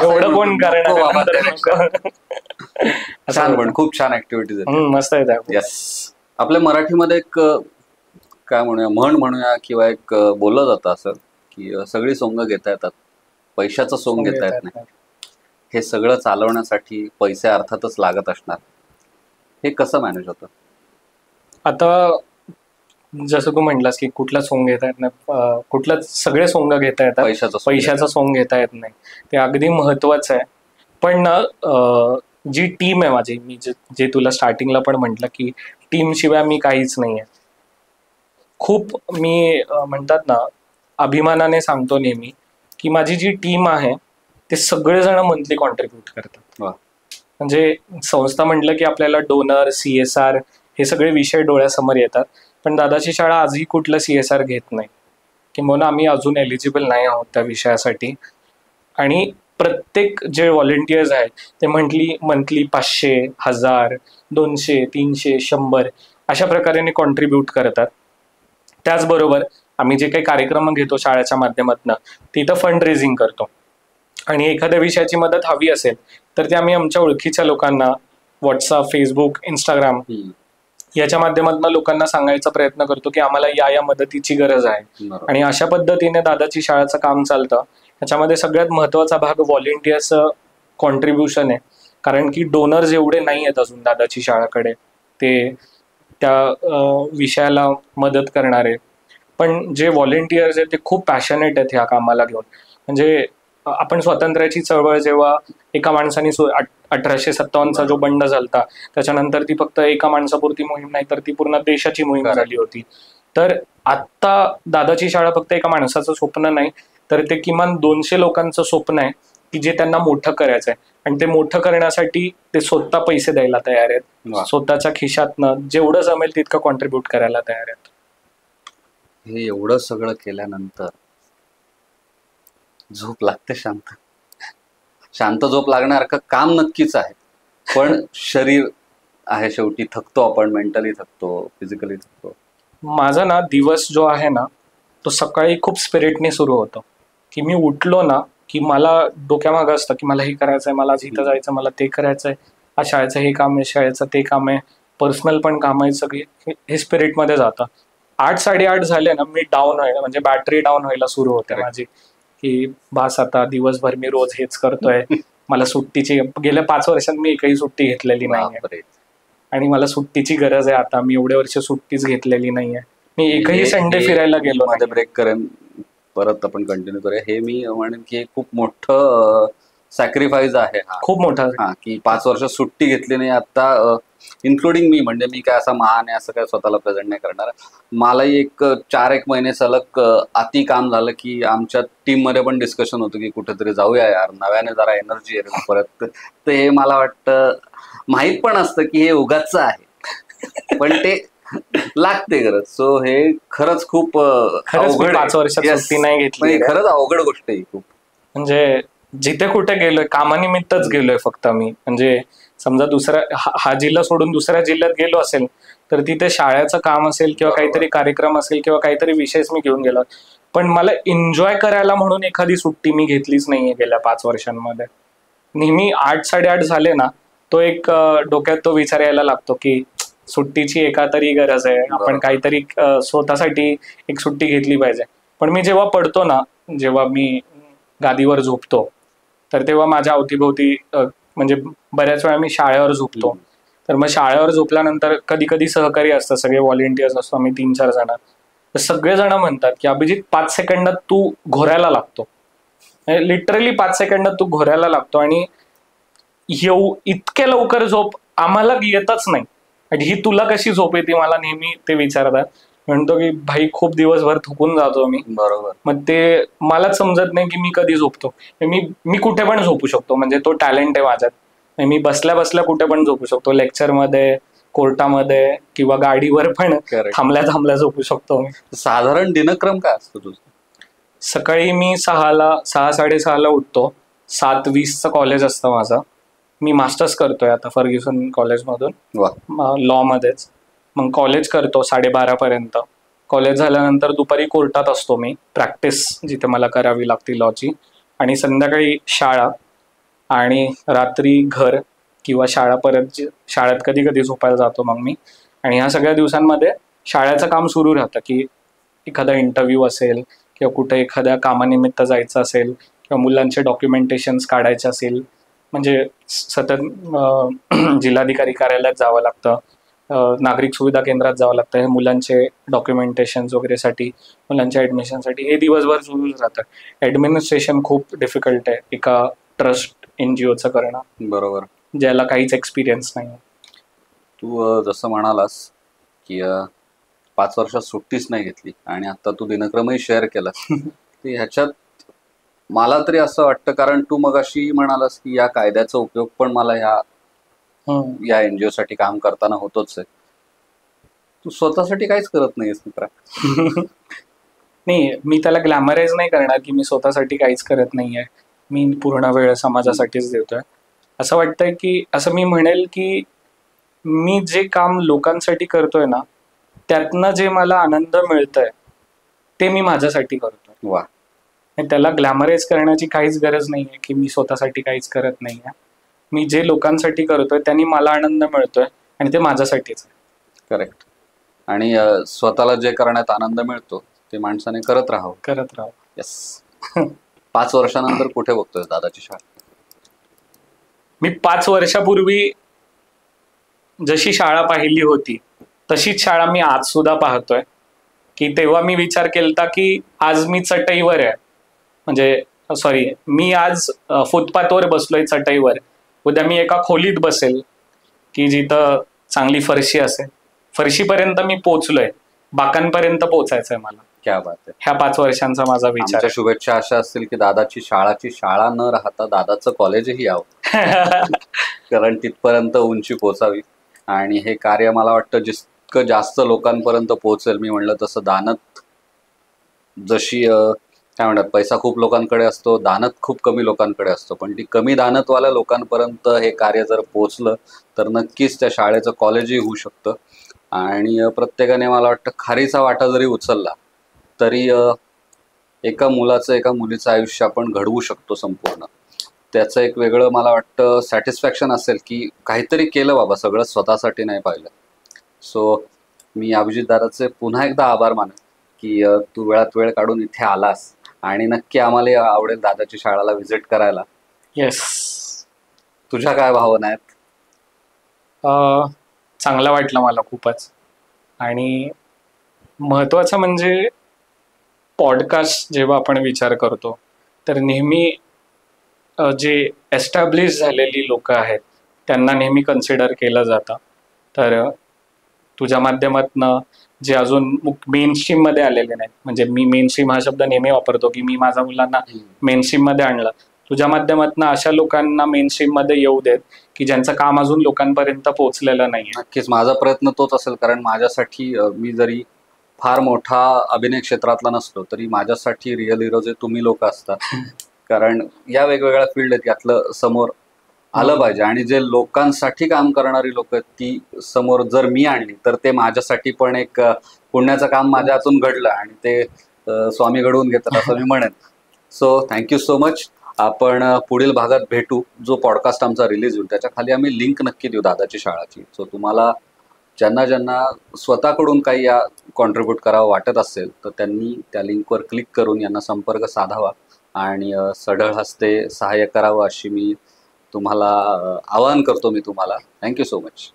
एवढं कोण करणार. छान, पण खूप छान ऍक्टिव्हिटीज आहेत, मस्त आहे. यस. आपल्या मराठीमध्ये एक काय म्हणूया, म्हण म्हणूया, किंवा एक बोललं जातं असं की सगळी सोंग घेता येतात, पैशाचं सोंग घेता येत नाही. हे सगळं चालवण्यासाठी पैसे अर्थातच लागत असणार. हे कसं मॅनेज होतं? आता जसं तू म्हटलास की कुठला सोंग घेता येत नाही, कुठलं सगळे सोंग घेता येतात, पैशाचं सोंग घेता येत नाही, ते अगदी महत्वाचं आहे. पण ना जी टीम आहे माझी, मी जे तुला स्टार्टिंगला पण म्हटलं की टीम शिवाय मी काहीच नाही आहे. खूप मी म्हणतात ना, अभिमानाने सांगतो नेहमी की माझी जी टीम आहे ते सगळेजण मंथली कॉन्ट्रीब्यूट करतात. म्हणजे संस्था म्हटलं की आपल्याला डोनर, CSR हे सगळे विषय डोळ्यासमोर येतात, पण दादाची शाळा आजही कुठलं CSR घेत नाही, किंवा आम्ही अजून एलिजिबल नाही आहोत त्या विषयासाठी. आणि प्रत्येक जे व्हॉलेंटियर्स आहेत ते मंथली 500, 1000, 200, 300, 100 अशा प्रकारे कॉन्ट्रीब्यूट करतात. त्याचबरोबर आम्ही जे काही कार्यक्रम घेतो शाळेच्या माध्यमातून, तिथं फंड रेझिंग करतो. आणि एखाद्या विषयाची मदत हवी असेल तर ते आम्ही आमच्या ओळखीच्या लोकांना व्हॉट्सअप, फेसबुक, इंस्टाग्राम याच्या माध्यमातून लोकांना सांगायचा प्रयत्न करतो की आम्हाला या मदतीची गरज आहे. आणि अशा पद्धतीने दादाची शाळेचं काम चालतं. त्याच्यामध्ये सगळ्यात महत्वाचा भाग व्हॉलेंटियर्सचं कॉन्ट्रीब्युशन आहे, कारण की डोनर्स एवढे नाही आहेत अजून दादाची शाळाकडे ते त्या विषयाला मदत करणारे. पण जे व्हॉलेंटियर्स आहेत ते खूप पॅशनेट आहेत ह्या कामाला घेऊन. म्हणजे आपण स्वातंत्र्याची चळवळ जेव्हा एका माणसाने 1857चा जो बंड झालता, त्याच्यानंतर ती फक्त एका माणसापुरती मोहीम नाही तर ती पूर्ण देशाची मोहीम झाली होती. तर आत्ता दादाची शाळा फक्त एका माणसाचं स्वप्न नाही, तर ते किमान 200 लोकांचं स्वप्न आहे की जे त्यांना मोठं करायचं आहे. आणि ते मोठं करण्यासाठी ते स्वतः पैसे द्यायला तयार आहेत, स्वतःच्या खिशातनं जेवढं जमेल तितकं कॉन्ट्रीब्यूट करायला तयार आहेत. हे एवढं सगळं केल्यानंतर झोप लागते? शांत झोप लागण्यासारखं काम नक्कीच आहे, पण शरीर आहे शेवटी, थकतो आपण, मेंटली थकतो, फिजिकली थकतो. माझा ना दिवस जो आहे ना तो सकाळी खूप स्पिरिटने सुरू होतो, की मी उठलो ना की मला डोक्यामागं असतं की मला हे करायचंय, मला आज इथं जायचं, मला ते करायचंय, आज शाळेचं हे काम आहे, शाळेचं ते काम आहे, पर्सनल पण काम आहे, सगळे हे स्पिरिटमध्ये जातं. 8-8:30 झाले ना मी डाऊन व्हायला, म्हणजे बॅटरी डाऊन व्हायला सुरू होते माझी, की बास आता दिवसभर मी रोज हेच करतोय. मला सुट्टीची, गेल्या 5 वर्षात मी एकही सुट्टी घेतलेली नाहीये आणि मला सुट्टीची गरज आहे आता. मी एवढे वर्ष सुट्टीच घेतलेली नाहीये, मी एकही संडे फिरायला गेलो. मध्ये ब्रेक करेन, परत आपण कंटिन्यू करूया. हे मी म्हणेन की खूप मोठं सॅक्रिफाईस आहे हा, खूप मोठा, की 5 वर्ष सुट्टी घेतली नाही आता, इन्क्लुडिंग मी. म्हणजे मी काय असा महान आहे असं काय स्वतःला प्रेझेंट नाही करणार. मलाही 4-1 महिने सलग अति काम झालं की आमच्या टीम मध्ये पण डिस्कशन होतं की कुठेतरी जाऊया यार, नव्याने जरा एनर्जी येईल परत. तर हे मला वाटतं माहित पण असतं की हे उगाच आहे, पण ते लागते गरज. सो हे खरंच खूप अवघड, 5 वर्षात सुट्टी नाही घेतली, खरंच अवघड गोष्ट आहे खूप. म्हणजे जिथे कुठे गेलोय कामानिमित्तच गेलोय फक्त मी. म्हणजे समजा हा जिल्हा सोडून दुसऱ्या जिल्ह्यात गेलो असेल तर तिथे शाळेचं काम असेल किंवा काहीतरी कार्यक्रम असेल किंवा काहीतरी विषयच मी घेऊन गेलो, पण मला एन्जॉय करायला म्हणून एखादी सुट्टी मी घेतलीच नाहीये गेल्या 5 वर्षांमध्ये. नेहमी 8-8:30 झाले ना तो एक डोक्यात तो विचार यायला लागतो की सुट्टीची एका तरी गरज आहे, आपण काहीतरी स्वतःसाठी एक सुट्टी घेतली पाहिजे. पण मी जेव्हा पडतो ना, जेव्हा मी गादीवर झोपतो, तर तेव्हा माझ्या अवतीभोवती म्हणजे बऱ्याच वेळा मी शाळेवर झोपतो. तर मग शाळेवर झोपल्यानंतर कधी कधी सहकारी असतात, सगळे व्हॉलेंटियर्स असतो आम्ही 3-4 जण. तर सगळेजण म्हणतात की अभिजित 5 सेकंदात तू घोरायला लागतो, लिटरली 5 सेकंदात तू घोरायला लागतो. आणि इतक्या लवकर झोप आम्हाला येतच नाही, आणि ही तुला कशी झोप येते मला नेहमी ते विचारतात. म्हणतो की भाई खूप दिवसभर थकून जातो मी. बरोबर. मग ते मलाच समजत नाही की मी कधी झोपतो. मी कुठे पण झोपू शकतो, म्हणजे तो टॅलेंट आहे माझ्यात. मी बसल्या बसल्या कुठे पण झोपू शकतो, लेक्चरमध्ये, कोर्टामध्ये किंवा गाडीवर पण थांबल्या झोपू शकतो. साधारण दिनक्रम काय असतो तुझं? सकाळी मी 6-6:30 उठतो. 7:20चं कॉलेज असतं माझं. मी मास्टर्स करतोय आता फर्ग्युसन कॉलेजमधून, लॉ मध्येच. मग कॉलेज करतो 12:30 पर्यंत. कॉलेज झाल्यानंतर दुपारी कोर्टात असतो मी, प्रॅक्टिस जिथे मला करावी लागते लॉची. आणि संध्याकाळी शाळा, आणि रात्री घर किंवा शाळा. परत शाळेत कधी कधी झोपायला जातो मग मी. आणि ह्या सगळ्या दिवसांमध्ये शाळेचं काम सुरू राहतं, की एखादा इंटरव्ह्यू असेल किंवा कुठे एखाद्या कामानिमित्त जायचं असेल किंवा मुलांचे डॉक्युमेंटेशन्स काढायचे असेल, म्हणजे सतत जिल्हाधिकारी कार्यालयात जावं लागतं, नागरिक सुविधा केंद्रात जावं लागतं, हे मुलांचे डॉक्युमेंटेशन्स वगैरेसाठी, मुलांच्या ॲडमिशनसाठी हे दिवसभर सुरूच राहतं. ॲडमिनिस्ट्रेशन खूप डिफिकल्ट आहे एका ट्रस्ट NGOचं करणं, बरोबर. ज्याला काहीच एक्सपिरियन्स नाही. तू जसं म्हणालास की 5 वर्षात सुट्टीच नाही घेतली आणि आता तू दिनक्रमही शेअर केला, ह्याच्यात मला तरी असं वाटतं, कारण तू मगाशी म्हणालास की या कायद्याचा उपयोग पण मला या NGO साठी काम करताना होतोच आहे. तू स्वतःसाठी काहीच करत नाहीस मित्रा. नाही, मी त्याला ग्लॅमराईज नाही करणार की मी स्वतःसाठी काहीच करत नाहीये, मी पूर्ण वेळ समाजासाठीच देतोय. असं वाटतंय की, असं मी म्हणेल की मी जे काम लोकांसाठी करतोय ना, त्यातनं जे मला आनंद मिळतंय ते मी माझ्यासाठी करतोय. वा. त्याला ग्लॅमराईज करण्याची काहीच गरज नाहीये की मी स्वतःसाठी काहीच करत नाहीये. मी जे लोकांसाठी करतोय त्यांनी मला आनंद मिळतोय आणि ते माझ्यासाठीच आहे. करेक्ट. आणि स्वतःला जे करण्यात आनंद मिळतो ते माणसाने करत राहावं. येस. 5 वर्षानंतर कुठे बघतोय दादाची शाळा? मी 5 वर्षापूर्वी जशी शाळा पाहिली होती तशीच शाळा मी आज सुद्धा पाहतोय. की तेव्हा मी विचार केलता की आज मी चटईवर आहे, म्हणजे सॉरी, मी आज फुटपाथवर बसलोय चटईवर, उद्या मी एका खोलीत बसेल की जिथं चांगली फरशी असेल. फरशीपर्यंत मी पोचलोय, बाकांपर्यंत पोचायचंय मला. क्या बात आहे. ह्या 5 वर्षांचा माझा विचार. आमच्या शुभेच्छा अशा असतील की दादाची शाळा न राहता दादाचं कॉलेजही यावं. कारण तिथपर्यंत उंची पोचावी आणि हे कार्य मला वाटतं जितकं जास्त लोकांपर्यंत पोहोचेल, मी म्हणलं तसं दानत जशी काय म्हणतात, पैसा खूप लोकांकडे असतो, दानत खूप कमी लोकांकडे असतो, पण ती कमी दानतवाल्या लोकांपर्यंत हे कार्य जर पोहोचलं तर नक्कीच त्या शाळेचं कॉलेजही होऊ शकतं. आणि प्रत्येकाने मला वाटतं खारीचा वाटा जरी उचलला तरी एका मुलाचं एका मुलीचं आयुष्य आपण घडवू शकतो संपूर्ण. त्याचं एक वेगळं मला वाटतं सॅटिस्फॅक्शन असेल की काहीतरी केलं बाबा, सगळं स्वतःसाठी नाही पाहिलं. सो मी अभिजित दादाचे पुन्हा एकदा आभार मानेन की तू वेळात वेळ काढून इथे आलास आणि नक्की आम्हाला आवडेल दादाची शाळेला व्हिजिट करायला. येस. तुझ्या काय भावना आहेत? चांगलं वाटलं मला खूपच. आणि महत्वाचं म्हणजे पॉडकास्ट जेव्हा आपण विचार करतो तर नेहमी जे एस्टॅब्लिश झालेली लोक आहेत त्यांना नेहमी कन्सिडर केलं जातं. तर तुझ्या माध्यमातनं जे अजून मेनस्ट्रीम मध्ये आलेले नाहीत, म्हणजे मी मेनस्ट्रीम हा शब्द नेहमी वापरतो की मी माझ्या मुलांना मेनस्ट्रीम मध्ये आणलं, तुझ्या माध्यमातनं अशा लोकांना मेनस्ट्रीम मध्ये येऊ देत की ज्यांचं काम अजून लोकांपर्यंत पोहोचलेलं नाही. नक्कीच माझा प्रयत्न तोच असेल, कारण माझ्यासाठी मी जरी फार मोठा अभिनय क्षेत्रातला नसलो तरी माझ्यासाठी रिअल हिरो जे तुम्ही लोक असतात, कारण या वेगवेगळ्या फील्ड आहेत यातलं समोर आलं पाहिजे. आणि जे लोकांसाठी काम करणारी लोक आहेत ती समोर जर मी आणली तर ते माझ्यासाठी पण एक पुण्याचं काम माझ्या हातून घडलं आणि ते स्वामी घडवून घेतात असं मी म्हणेन. So thank you so much. आपण पुढील भागात भेटू. जो पॉडकास्ट आमचा रिलीज होईल त्याच्या खाली आम्ही लिंक नक्की देऊ दादाची शाळाची. सो तुम्हाला ज्यांना स्वतःकडून काही या कॉन्ट्रीब्यूट करावं वाटत असेल तर त्यांनी त्या लिंकवर क्लिक करून यांना संपर्क साधावा आणि सढळ हस्ते सहाय्य करावं अशी मी तुम्हाला आवाहन करतो. Thank you so much.